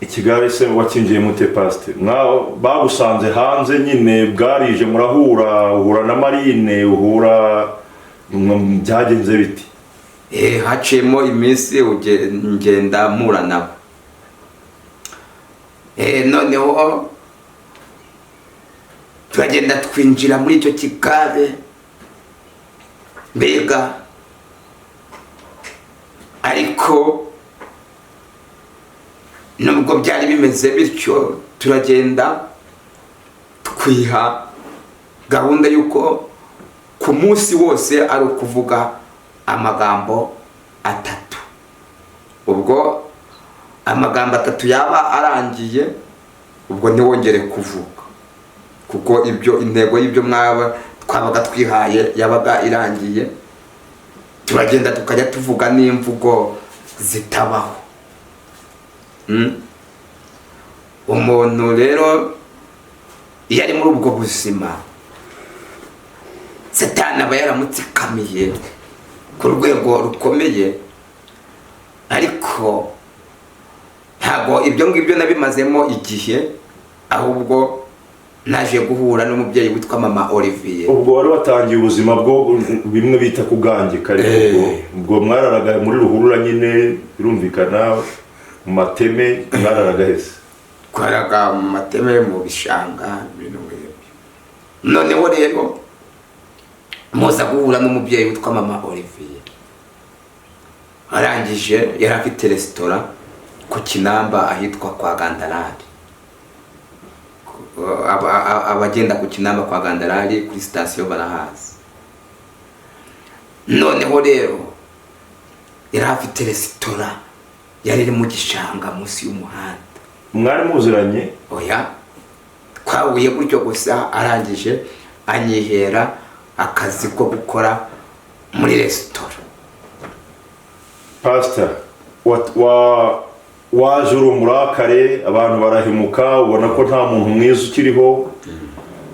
Ikigare se wakinjiye mute pastor? Bagusanze hanze nyine, bwarije uhura na Marine, byagenze biti? Haciyemo iminsi ngenda mpura nabo. Noneho turagenda twinjira muri icyo kigare, mbega ariko nubwo byari bimeze bityo, turagenda twiha gahunda yuko ku munsi wose ari ukuvuga amagambo 3. Ubwo amagambo 3 yaba arangiye, ubwo ntiwongere kuvuga, kuko ibyo intego y'ibyo twabaga twihaye yabaga irangiye. Turagenda tukajya tuvuga n'imvugo zitabaho. Umuntu rero iyo ari muri ubwo buzima, Satani aba yaramutsikamiye ku rwego rukomeye, ariko ntabwo ibyo ngibyo nabimazemo igihe, ahubwo naje guhura n'umubyeyi witwa mama Olivier. ubwo wari watangiye ubuzima bwo bimwe bita kugangika ariko ubwo mwararaga muri ruhurura nyine birumvikana mu mateme mwararaga hese? Twaraga mu mateme mu bishanga ibintu nk'ibyo. Noneho rero muza guhura n'umubyeyi witwa mama Olivier, arangije yari afite resitora ku Kinamba ahitwa kwa Gandarari. Abagenda ku Kinamba kwa Gandarari kuri sitasiyo barahazi. Noneho rero yari afite resitora yari iri mu gishanga munsi y'umuhanda. Mwari muziranye? Oya, twahuye gutyo gusa, arangije anyihera akazi ko gukora muri resitora. Pastor, waje uri umurakare, abantu barahemuka, ubona ko nta muntu mwiza ukiriho,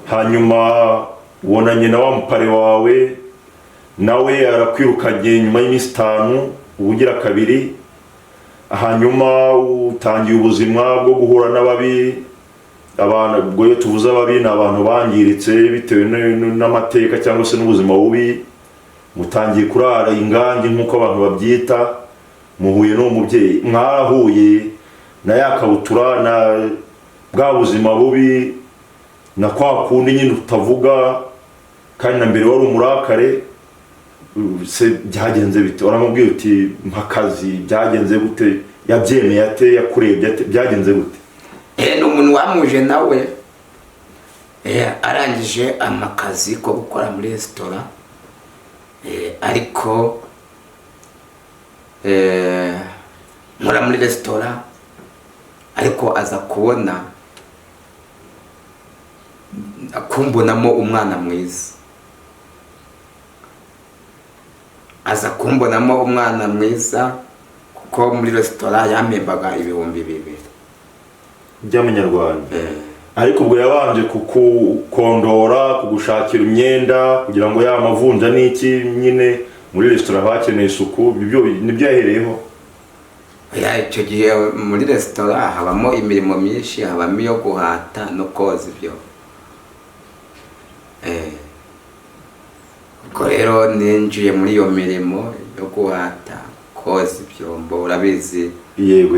hanyuma ubonanye na wa mupare wawe, nawe arakwirukanye nyuma y'iminsi 5 ubugira kabiri, hanyuma utangiye ubuzima bwo guhura n'ababi. Abantu ubwo iyo tuvuze ababi ni abantu bangiritse bitewe n'amateka cyangwa se n'ubuzima bubi, mutangiye kurara ingangi nk'uko abantu babyita, muhuye n'uwo mubyeyi, mwarahuye na yakabutura na bwa buzima bubi na kwa kundi nyine utavuga, kandi na mbere wari umurakare. Se byagenze bite? Uramubwiye uti mpakazi, byagenze gute? Yabyemeye ate? Yakurebye ate? Byagenze gute? N'umuntu wamuje nawe arangije amakazi ko gukora muri resitora, ariko nkora muri resitora, ariko aza kubona kumbonamo umwana mwiza, kuko muri resitora yampembaga 2,000 by'amanyarwanda. Ariko ubwo yabanje kukondora, kugushakira imyenda kugira ngo ya mavunja n'iki nyine muri resitora bakeneye isuku, nibyo yahereyeho. Icyo gihe muri resitora habamo imirimo myinshi, habamo iyo guhata no koza ibyo. Ubwo rero ninjiye muri iyo mirimo yo guhata, koza ibyombo, urabizi. Yego.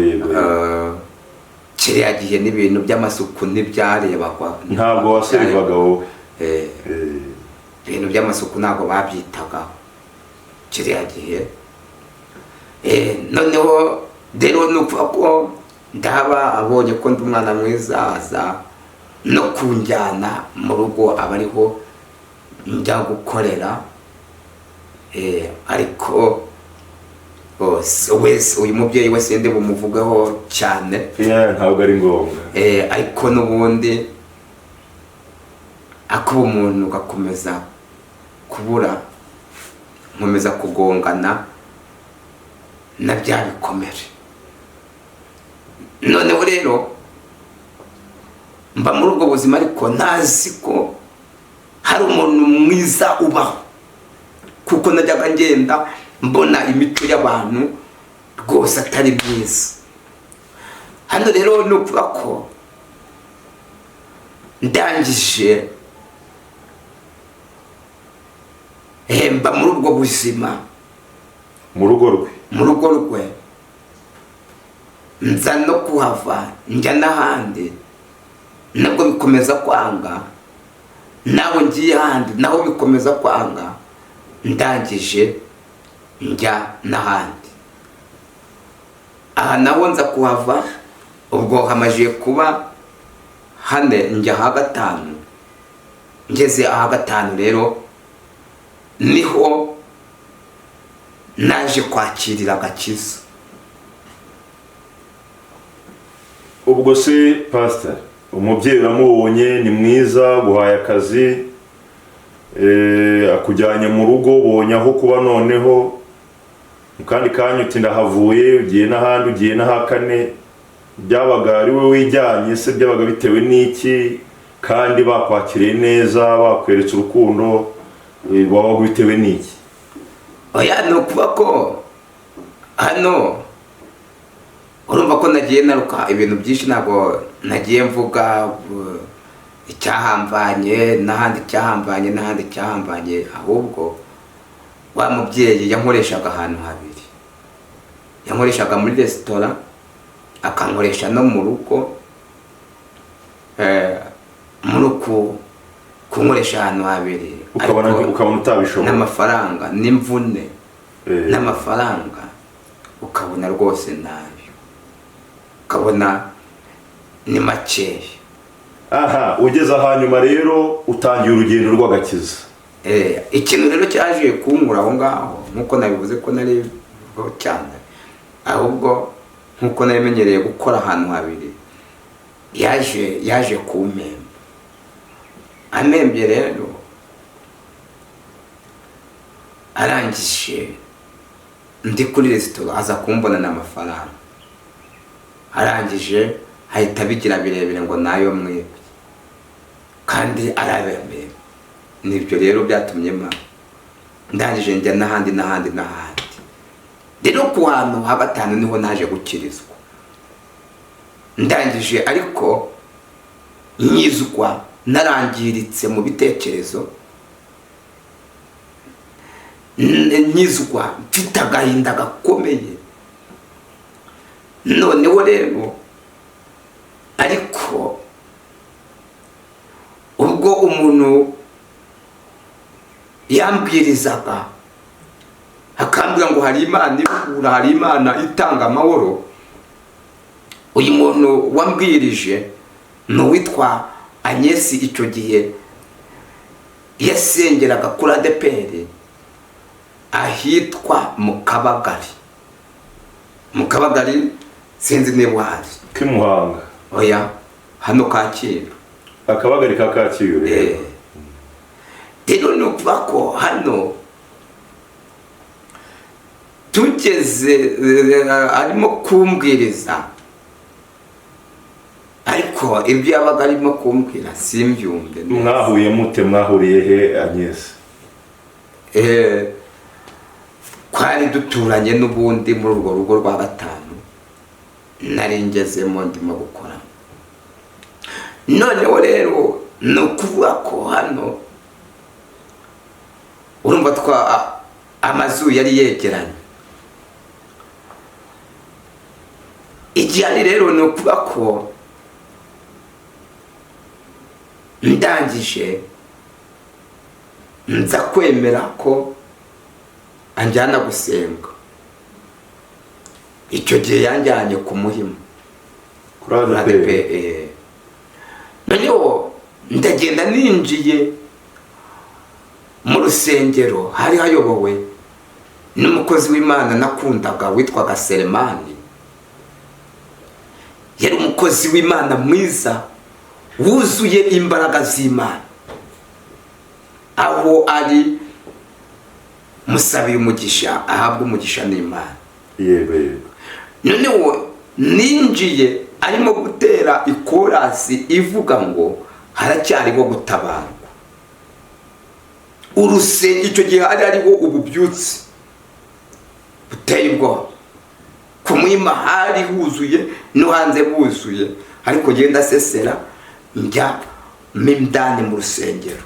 Kiriya gihe n'ibintu by'amasuku ntibyarebagwa. Ntabwo waserivaga wowe? Ibintu by'amasuku ntabwo babyitagaho kiriya gihe. Noneho rero nukuvuga ko ndaba abonye ko ndi umwana mwiza, aza no kunjyana mu rugo, aba ariho njya gukorera. Ariko wese uyu mubyeyi wese ndi bumuvugaho cyane, ntabwo ari ngombwa. Ariko n'ubundi akuba umuntu ugakomeza kubura, nkomeza kugongana na bya bikomere. Noneho rero mba muri ubwo buzima, ariko ntazi ko hari umuntu mwiza ubaho, kuko najyaga ngenda mbona imico y'abantu rwose atari myiza. Hano rero ni ukuvuga ko ndangije mba muri ubwo buzima mu rugo rwe, nza no kuhava njya n'ahandi, nabwo bikomeza kwanga, nawe ngiye ahandi naho bikomeza kwanga, ndangije njya n'ahandi. Aha naho nza kuhava, ubwo hamajiye kuba 4, njya aha 5. Ngeze aha 5 rero niho naje kwakirira agakiza. Ubwo se Pastor, umubyeyi uramubonye ni mwiza, guhaye akazi, akujyanye mu rugo, ubonye aho kuba noneho, kandi kanya uti ndahavuye, ugiye n'ahandi, ugiye n'aha 4, byabaga ari we wijyanye se? Byabaga bitewe n'iki? Kandi bakwakiriye neza, bakweretse urukundo, wabaga bitewe n'iki? Oya, ni ukuvuga ko hano urumva ko nagiye naruka ibintu byinshi, ntabwo nagiye mvuga icyahambanye n'ahandi, ahubwo wa mubyeyi yankoreshaga ahantu habiri. Yankoreshaga muri resitora, akankoresha no mu rugo, muri kunkoresha ahantu habiri, ukabona utabishobora, n'amafaranga n'imvune n'amafaranga ukabona rwose nayo, ukabona ni makeya. aha ugeze hanyuma rero utangiye urugendo rw'agakiza. Ikintu rero cyaje kunkura aho ngaho, nkuko nabivuze ko nari cyane, ahubwo nkuko nabimenyereye gukora ahantu habiri, yaje kumpemba. Amembye rero arangije ndi kuri resitora, aza kumbona n'amafaranga, arangije hahita bigira birebire ngo nayo mwebwe, kandi arabemeye. Nibyo rero byatumye ndangije njya n'ahandi. Rero ku hantu ha gatanu niho naje gukirizwa, ndangije ariko nyizwa narangiritse mu bitekerezo, nyizwa mfite agahinda gakomeye. Noneho rero ariko ubwo umuntu yambwirizaga akambwira ngo hari Imana ivura, hari Imana itanga amahoro, uyu muntu wambwirije ni uwitwa Agnes. Icyo gihe yasengeraga kuri ADEPR ahitwa mu Kabagari, sinzi niba uhari. Kimuhanga? Oya, hano Kacyiru. Akabagari ka Kacyiru. Rero ni ukuvuga ko hano tugeze arimo kumbwiriza, ariko ibyo yabaga arimo kumbwira simbyumve. Mwahuye mute? Mwahuriye he Agnes? Twari duturanye n'ubundi muri urwo rugo rwa gatanu nari ngezemo ndimo gukora. Noneho rero ni ukuvuga ko hano urumva amazu yari yegeranye. Igihari rero ni ukuvuga ko ndangije nza kwemera ko anjyana gusenga. Icyo gihe yanjyanye ku Muhima kuri ADEPR. Noneho ndagenda ninjiye mu rusengero, hari hayobowe n'umukozi w'Imana nakundaga witwaga Selemani. Yari umukozi w'Imana mwiza wuzuye imbaraga z'Imana, aho ari musabiye umugisha, ahabwa umugisha n'Imana. Yego. Noneho ninjiye arimo gutera ikorasi ivuga ngo haracyariho gutabarwa. Icyo gihe hariho ububyutse buteye ubwoba, ku Muhima hari huzuye no hanze buzuye, ariko genda sesera njya mindani mu rusengero,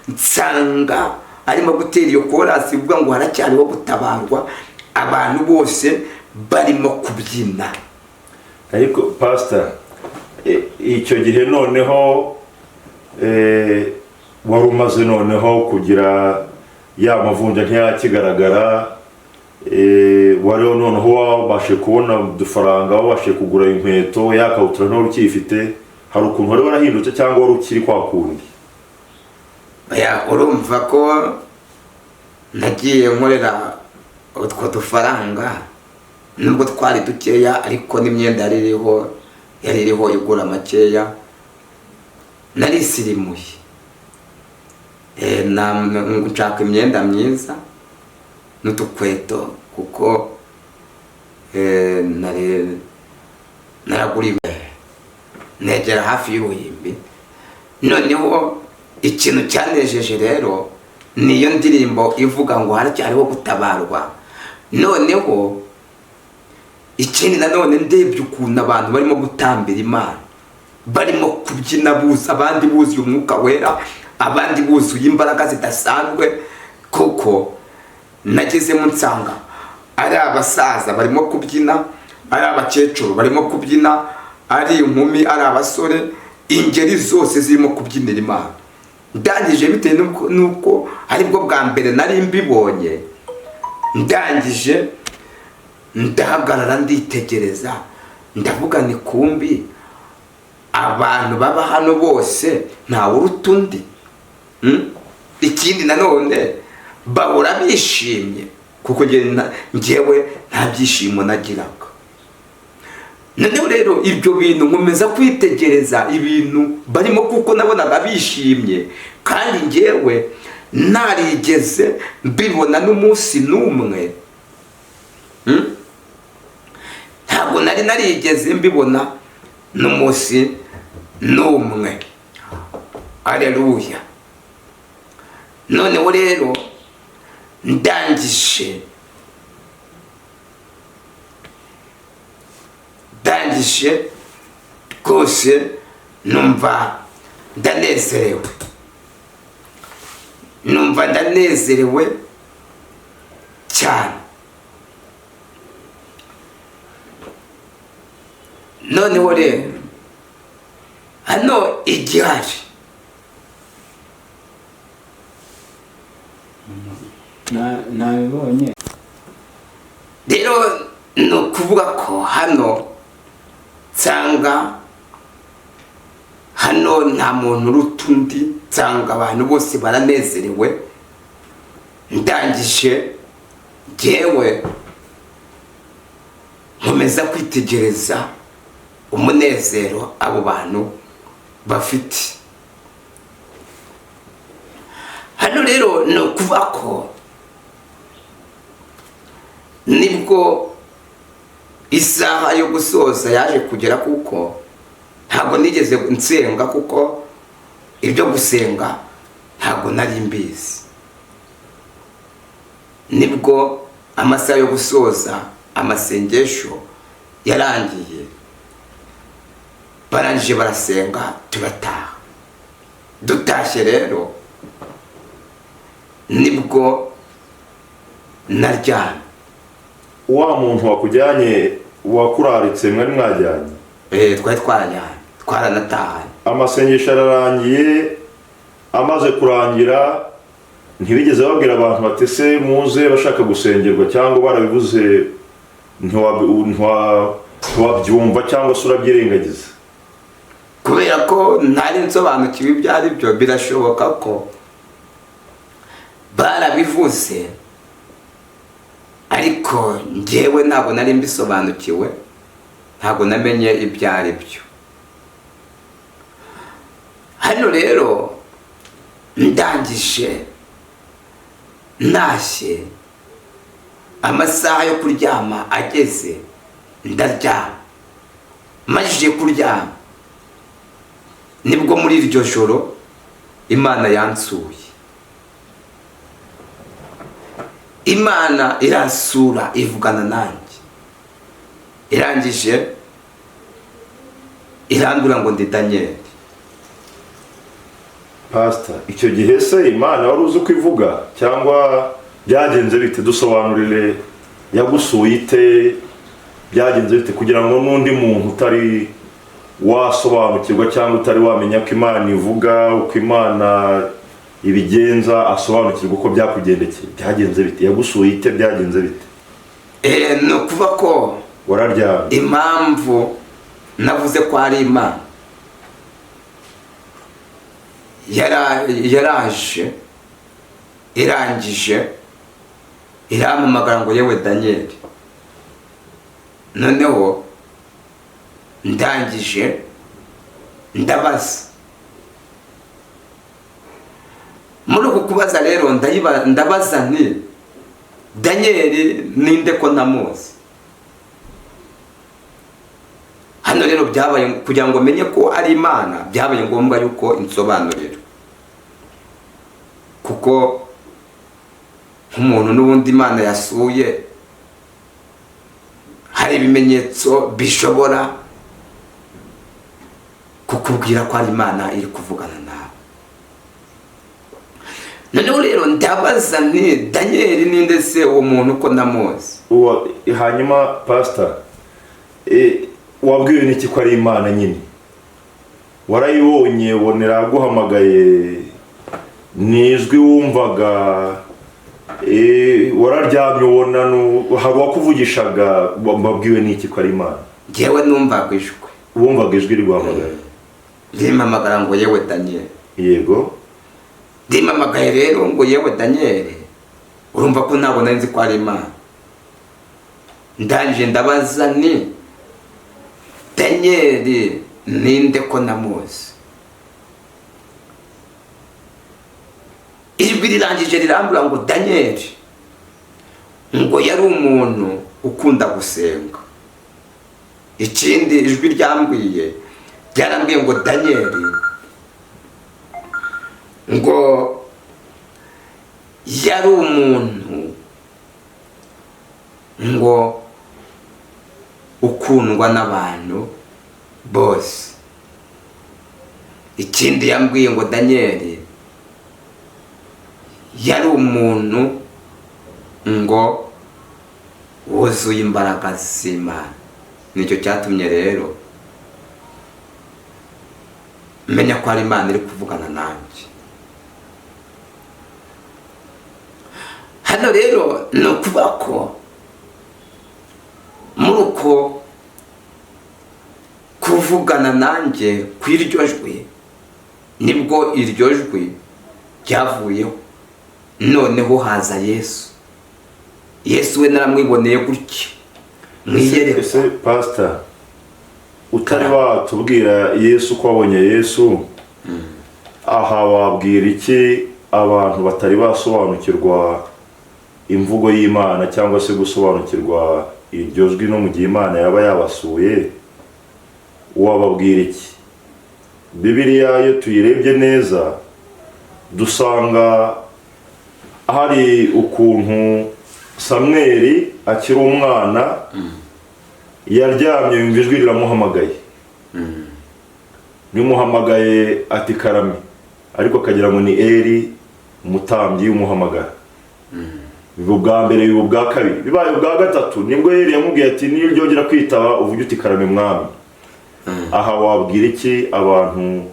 nsanga arimo gutera iyo korasi ivuga ngo haracyariho gutabarwa, abantu bose barimo kubyina. Ariko pastor, icyo gihe noneho wari umaze noneho kugira ya mavunja ntiyakigaragara, wariho noneho wabashe kubona udufaranga, wabashe kugura inkweto, yakabutura nto ukifite, hari ukuntu wari warahindutse cyangwa wari ukiri kwa kundi? Urumva ko nagiye nkorera utwo dufaranga, nubwo twari dukeya, ariko n'imyenda yari iriho igura makeya, narisirimuye. Nshaka imyenda myiza n'udukweto, kuko naraguriwe, negera hafi y'uruhimbi. Noneho ikintu cyanejeje rero niyo ndirimbo ivuga ngo haracyariho gutabarwa. Noneho ikindi nanone ndebye ukuntu abantu barimo gutambira Imana, barimo kubyina buza, abandi buzuye umwuka wera, abandi buzuye imbaraga zidasanzwe. Kuko nagezemo nsanga ari abasaza barimo kubyina, ari abakecuru barimo kubyina, ari inkumi, ari abasore, ingeri zose zirimo kubyinira Imana. Ndangije bitewe nuko aribwo bwa mbere nari mbibonye, ndangije ndahagarara nditegereza, ndavuga ni kumbi abantu baba hano bose ntawe uruta undi. Ikindi nanone bahora bishimye, kuko njyewe nta byishimo nagiraga. Noneho rero ibyo bintu nkomeza kwitegereza ibintu barimo, kuko nabonaga bishimye, kandi njyewe narigeze mbibona n'umunsi n'umwe. Ntabwo nari narigeze mbibona n'umunsi n'umwe. Haleluya. Noneho rero ndangije rwose numva ndanezerewe cyane. Noneho rero hano igihari, nabibonye rero ni ukuvuga ko hano nsanga hano nta muntu uruta undi, nsanga abantu bose baranezerewe. Ndangije njyewe nkomeza kwitegereza umunezero abo bantu bafite. Hano rero ni ukuvuga ko nibwo isaha yo gusoza yaje kugera, kuko ntabwo nigeze nsenga, kuko ibyo gusenga ntabwo nari mbizi. Nibwo amasaha yo gusoza amasengesho yarangiye, barangije barasenga turataha. Dutashye rero nibwo naryamye. Wa muntu wakujyanye wakuraritse mwari mwajyanye? Twari twarajyanye, twaranatahanye. Amasengesho ararangiye, amaze kurangira ntibigeze babwira abantu bati se muze bashaka gusengerwa, cyangwa barabivuze ntiwabyumva cyangwa se urabyirengagiza? Kubera ko ntari nsobanukiwe ibyo ari byo, birashoboka ko barabivuze, ariko njyewe ntabwo nari mbisobanukiwe, ntabwo namenye ibyo ari byo. Hano rero ndangije ntashye, amasaha yo kuryama ageze, ndaryama. Majije kuryama nibwo muri iryo joro Imana yansuye. Imana iransura ivugana nanjye, irangije irambwira ngo ndi Daniel. Pastor, icyo gihe se Imana wari uzi uko ivuga cyangwa byagenze bite? Dusobanurire, yagusuye ite, byagenze bite, kugira ngo n'undi muntu utari wasobanukirwa cyangwa utari wamenya ko Imana ivuga, uko Imana ibigenza, asobanukirwa uko byakugendekeye. Byagenze bite? Yagusuye ite? Byagenze bite? Ni ukuvuga ko wararyamye. Impamvu navuze ko ari Imana, yaraje irangije irampamagara ngo yewe Daniel. Noneho ndangije ndabaza. Muri uku kubaza rero ndabaza nti Daniel ninde ko namuzi? Hano rero byabaye kugira ngo menye ko ari Imana, byabaye ngombwa yuko insobanurira, kuko nk'umuntu n'ubundi Imana yasuye hari ibimenyetso bishobora kuko ikubwira ko ari Imana iri kuvugana nawe. Noneho rero ndabaza nti Daniel ninde se uwo muntu ko namuzi? Hanyuma pastor, wabwiwe n'iki ko ari Imana nyine? Warayibonye, bonera guhamagaye, nijwi wumvaga, wararyamye ubona hari wakuvugishaga, mbabwiwe n'iki ko ari Imana? Jewe numvaga ijwi. Wumvaga ijwi riguhamagaye? Rimamagara ngo yewe Daniel. Yego. Rimamagaye rero ngo yewe Daniel. Urumva ko ntabwo nzi ko ari Imana. Ndanje ndabaza ni Daniel ninde ko namuzi? Ijwi rirangije rirambura ngo Daniel ngo yari umuntu ukunda gusenga. Ikindi ijwi ryarambwiye ngo Daniel ngo yari umuntu ngo ukundwa n'abantu bose. Ikindi yambwiye ngo Daniel yari umuntu ngo wuzuye imbaraga z'Imana. Nicyo cyatumye rero menya ko ari Imana iri kuvugana nanjye. Hano rero ni ukuvuga ko muri uko kuvugana nanjye kw'iryo jwi nibwo iryo jwi ryavuyeho. Noneho haza Yesu. Yesu we naramwiboneye gutya mwiyereka. Ese pastor, utari watubwira Yesu ko wabonye Yesu, aha wabwira iki abantu batari basobanukirwa imvugo y'Imana cyangwa se gusobanukirwa iryo jwi no mu gihe Imana yaba yabasuye? Wababwira iki? Bibiliya iyo tuyirebye neza dusanga hari ukuntu Samweli akiri umwana yaryamye yumva ijwi riramuhamagaye. Nimuhamagaye ati karame, ariko kagira ngo ni Eli umutambyi umuhamagara. Biba ubwa mbere, biba ubwa kabiri, bibaye ubwa gatatu nibwo Eli yamubwiye ati niyo ryongera kwitaba uvuge uti karame mwami. Aha wabwira iki abantu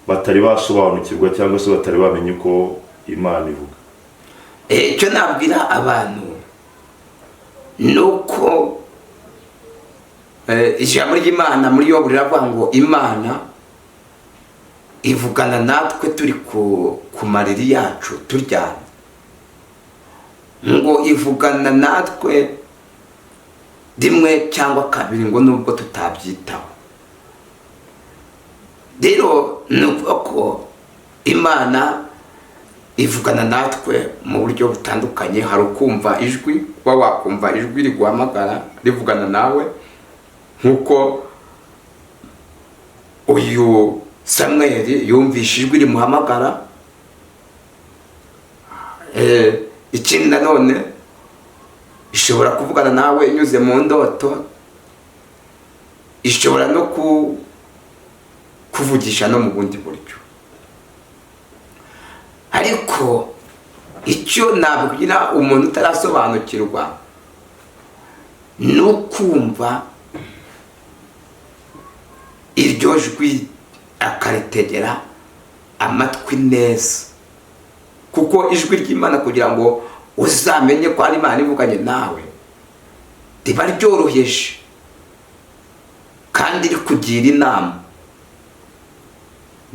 batari basobanukirwa cyangwa se batari bamenye ko Imana ivuga? Icyo nabwira abantu nuko ijambo ry'Imana muri Yobu riravuga ngo Imana ivugana natwe turi ku mariri yacu turyamye. Ngo ivugana natwe rimwe cyangwa kabiri ngo nubwo tutabyitaho. Rero ni ukuvuga ko Imana ivugana natwe mu buryo butandukanye. Hari ukumva ijwi, kuba wakumva ijwi riguhamagara rivugana nawe, nkuko uyu Samweli yumvishe ijwi rimuhamagara. Ikindi nanone ishobora kuvugana nawe inyuze mu ndoto, ishobora no kuvugisha no mu bundi buryo. Ariko icyo nabwira umuntu utarasobanukirwa ni ukumva iryo jwi akaritegera amatwi neza, kuko ijwi ry'Imana kugira ngo uzamenye ko ari Imana ivuganye nawe riba ryoroheje kandi rikugira inama,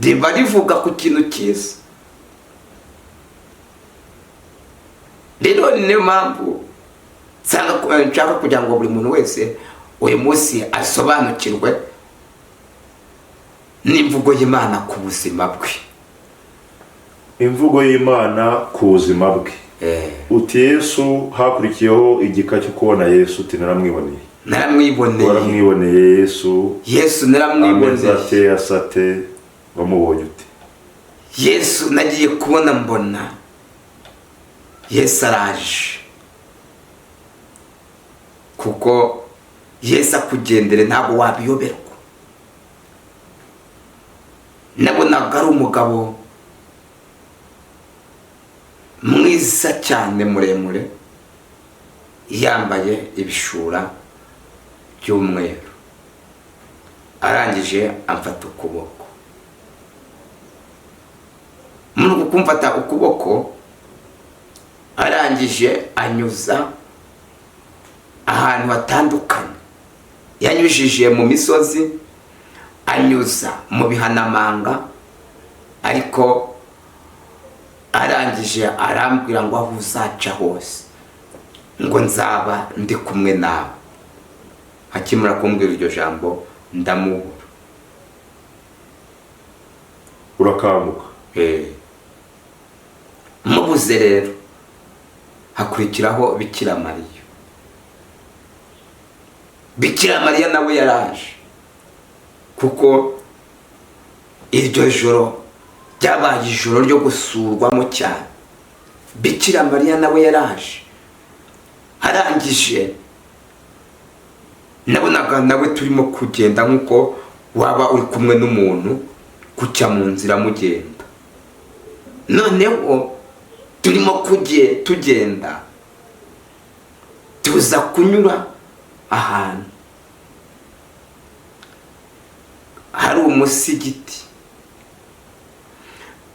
riba rivuga ku kintu cyiza. Rero niyo mpamvu nshaka kugira ngo buri muntu wese uyu munsi asobanukirwe n'imvugo y'Imana ku buzima bwe. Imvugo y'Imana ku buzima bwe. Uti Yesu, hakurikiyeho igika cyo kubona Yesu, uti naramwiboneye. Waramwiboneye Yesu? Yesu naramwiboneye. Ameze asate, wamubonye ute? Yesu nagiye kubona mbona Yesu araje, kuko Yesu akugendere ntabwo wabiyoberwa. nabonaga ari umugabo mwiza cyane muremure yambaye ibishura by'umweru, arangije amfata ukuboko. muri uku kumfata ukuboko arangije anyuza ahantu hatandukanye, yanyujije mu misozi, anyuza mu bihanamanga, ariko arangije arambwira ngo aho uzaca hose ngo nzaba ndi kumwe nawe. Akimara kumbwira iryo jambo ndamubura. urakanguka. Mubuze rero hakurikiraho Bikira Mariya. Bikira Mariya nawe yaraje, kuko iryo joro ryabaye ijoro ryo gusurwamo cyane. Bikira Mariya nawe yaraje, arangije nabonaga nawe turimo kugenda nkuko waba uri kumwe n'umuntu kucya mu nzira mugenda. Noneho turimo tugenda tuza kunyura ahantu hari umusigiti.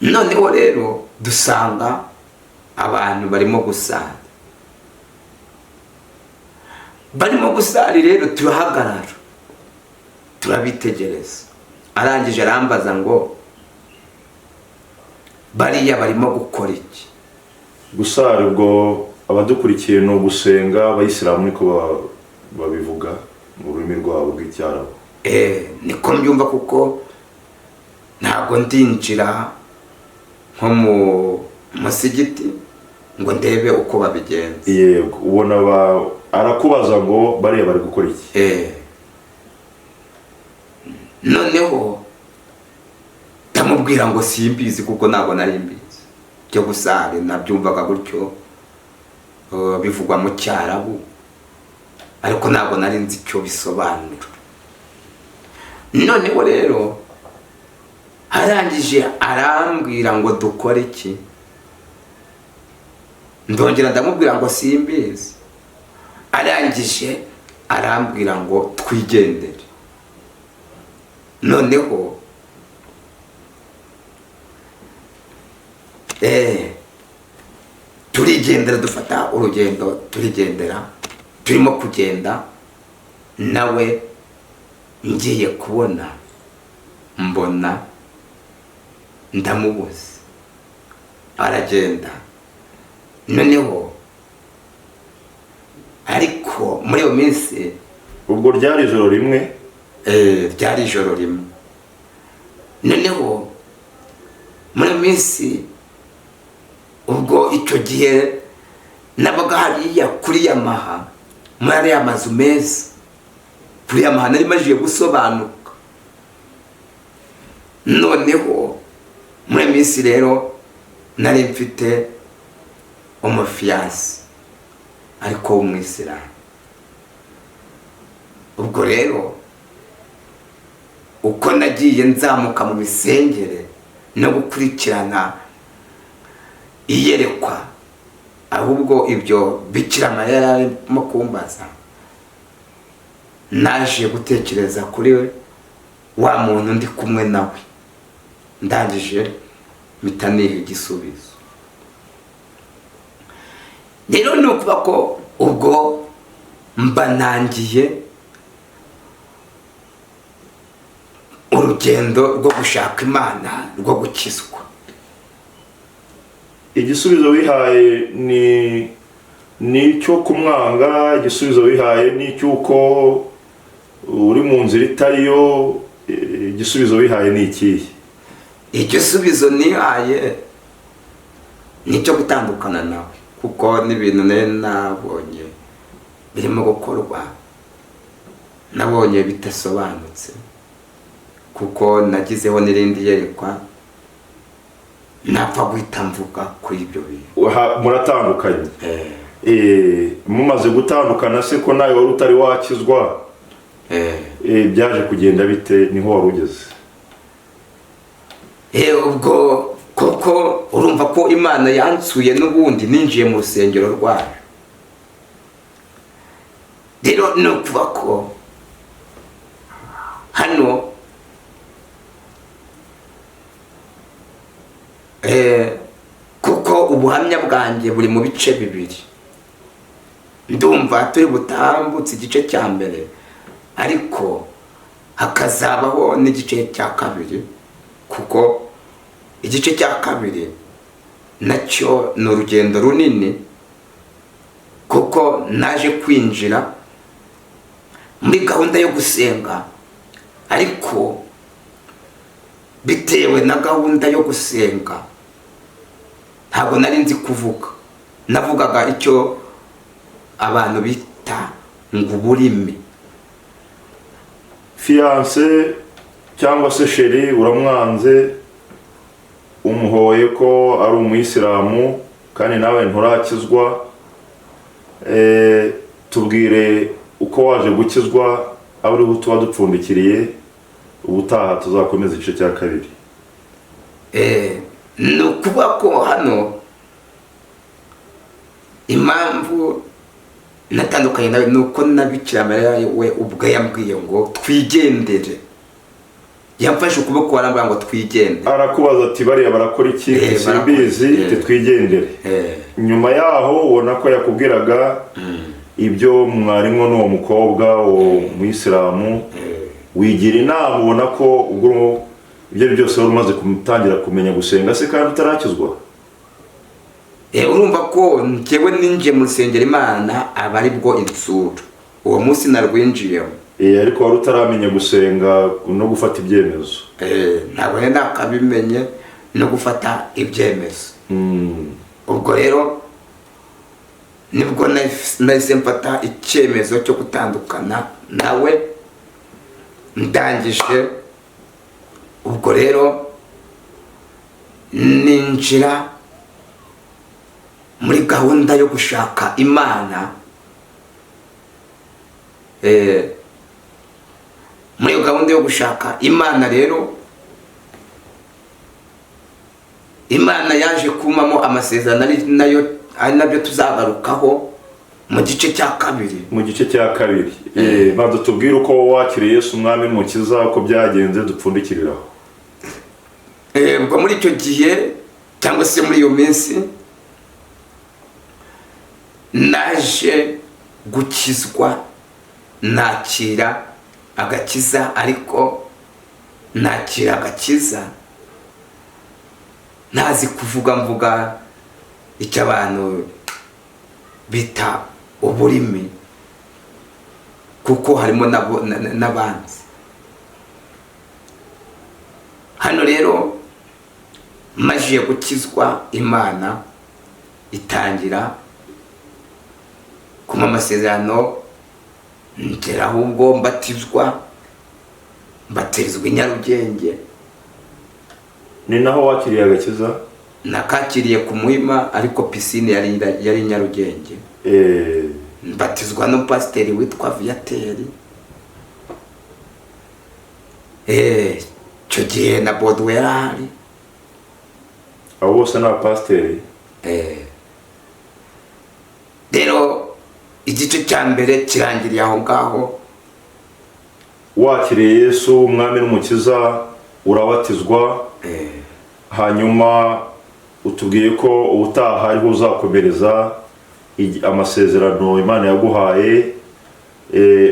Noneho rero dusanga abantu barimo gusara. Rero turahagarara turabitegereza. Arangije arambaza ngo bariya barimo gukora iki? Gusara ubwo abadukurikiye no gusenga, abayisilamu niko babivuga mu rurimi rwabo rw'icyarabu. Niko mbyumva, kuko ntabwo ndinjira nko mu musigiti ngo ndebe uko babigenza. Yego, ubona arakubaza ngo bariya bari gukora iki? Noneho ndamubwira ngo simbizi, kuko ntabwo nari mbizi. Byo gusara nabyumvaga gutyo bivugwa mu cyarabu, ariko ntabwo nari nzi icyo bisobanura. Noneho rero arangije arambwira ngo dukore iki? Ndongera ndamubwira ngo simbizi. Arangije arambwira ngo twigendere. Noneho turigendera, dufata urugendo turigendera. Turimo kugenda nawe ngiye kubona mbona ndamubuze, aragenda. Noneho ariko muri iyo minsi, ubwo ryari ijoro rimwe? Ryari ijoro rimwe. Noneho muri iyo minsi, ubwo icyo gihe nabaga hariya kuri Yamaha, muri ariya mazu meza. Kuri Yamaha nari majiye gusobanuka. Noneho muri iyo minsi rero nari mfite umufiyanse, ariko w'umwisilamu. Ubwo rero uko nagiye nzamuka mu misengere no gukurikirana iyerekwa, ahubwo ibyo Bikira Mariya yarimo kumbaza, naje gutekereza kuri we, wa muntu ndi kumwe nawe. Ndangije mpita niha igisubizo. Rero ni ukuvuga ko ubwo mba nangiye urugendo rwo gushaka Imana, rwo gukizwa. Igisubizo wihaye ni icyo kumwanga? Igisubizo wihaye ni icy'uko uri mu nzira itariyo? Igisubizo wihaye ni ikihe? Igisubizo nihaye ni icyo gutandukana nawe, kuko n'ibintu nabonye birimo gukorwa nabonye bitasobanutse, kuko nagizeho n'irindi yerekwa napfa guhita mvuga kuri ibyo bintu. Muratandukanye? Mumaze gutandukana se ko nawe wari utari wakizwa, byaje kugenda bite? Niho wari ugeze? ubwo koko urumva ko Imana yansuye n'ubundi ninjiye mu rusengero rwayo. Rero ni ukuvuga ko hano kuko ubuhamya bwanjye buri mu bice bibiri. Ndumva turi butambutse igice cya mbere, ariko hakazabaho n'igice cya kabiri, kuko igice cya kabiri nacyo ni urugendo runini, kuko naje kwinjira muri gahunda yo gusenga, ariko bitewe na gahunda yo gusenga ntabwo nari nzi kuvuga. Navugaga icyo abantu bita ngo uburimi. Fiance cyangwa se sheri uramwanze, umuhoye ko ari umuyisilamu kandi nawe nturakizwa. Tubwire uko waje gukizwa, aburiho tuba dupfundikiriye, ubutaha tuzakomeza igice cya kabiri. Ni ukuvuga ko hano impamvu natandukanye nawe ni uko na Bikira Mariya we ubwo yambwiye ngo twigendere. Yamfashe ukuboko arambwira ngo twigendere. Arakubaza ati bariya barakora iki? Simbizi, twigendere. Nyuma yaho ubona ko yakubwiraga ibyo mwarimo n'uwo mukobwa wo muyisilamu, wigira inama, ubona ko ubwo ibyo byose wari umaze kumutangira kumenya gusenga se kandi utarakizwa. Urumva ko njyewe ninjiye mu rusengero Imana aba ari bwo insura. Uwo munsi narwinjiyemo. Ariko wari utaramenya gusenga no gufata ibyemezo. Ntabwo nakabimenye no gufata ibyemezo. Ubwo rero nibwo nahise mfata icyemezo cyo gutandukana nawe, ndangije. Ubwo rero ninjira muri gahunda yo gushaka Imana. Muri gahunda yo gushaka Imana rero, Imana yaje kumamo amasezerano ari nabyo tuzagarukaho mu gice cya kabiri. Mu gice cya kabiri badutubwira uko wakiriye Yesu umwami n'umukiza, uko byagenze dupfundikiriraho. Ubwo muri icyo gihe cyangwa se muri iyo minsi naje gukizwa, nakira agakiza, ariko nakira agakiza ntazi kuvuga, mvuga icyo abantu bita uburimi, kuko harimo n'abanzi. Hano rero majiye gukizwa, Imana itangira kuma amasezerano, ngera ahubwo mbatizwa i Nyarugenge. Ni naho wakiriye agakiza? Nakakiriye ku Muhima, ariko pisine yari Nyarugenge. Mbatizwa n'umupasiteri witwa Viateri. Icyo gihe na Bodwe yarahari. Abo bose ni abapasiteri. Rero igice cya mbere kirangiriye aho ngaho. Wakiriye Yesu umwami n'umukiza, urabatizwa. Hanyuma utubwiye ko ubutaha ariho uzakomereza amasezerano Imana yaguhaye,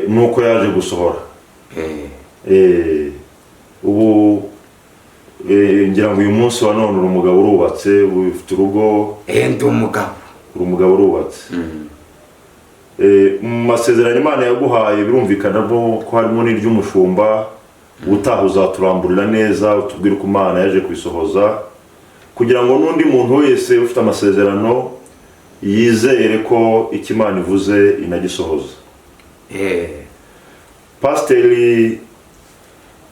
nuko yaje gusohora. Ubu ngira ngo uyu munsi wa none uri umugabo urubatse, ufite urugo. Ndi umugabo. Uri umugabo urubatse. Mu masezerano Imana yaguhaye birumvikana ko harimo n'iry'umushumba. Ubutaha uzaturamburira neza, utubwire uko Imana yaje kwisohoza, kugira ngo n'undi muntu wese ufite amasezerano yizere ko icyo Imana ivuze inagisohoza. Pasiteri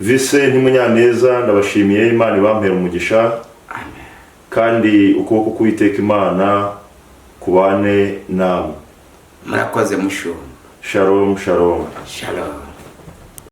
Vincent Munyaneza, ndabashimiye. Imana ibampere umugisha, kandi ukuboko k'Uwiteka Imana kubane namwe. Murakoze mushumba. Shalom, shalom. Shalom.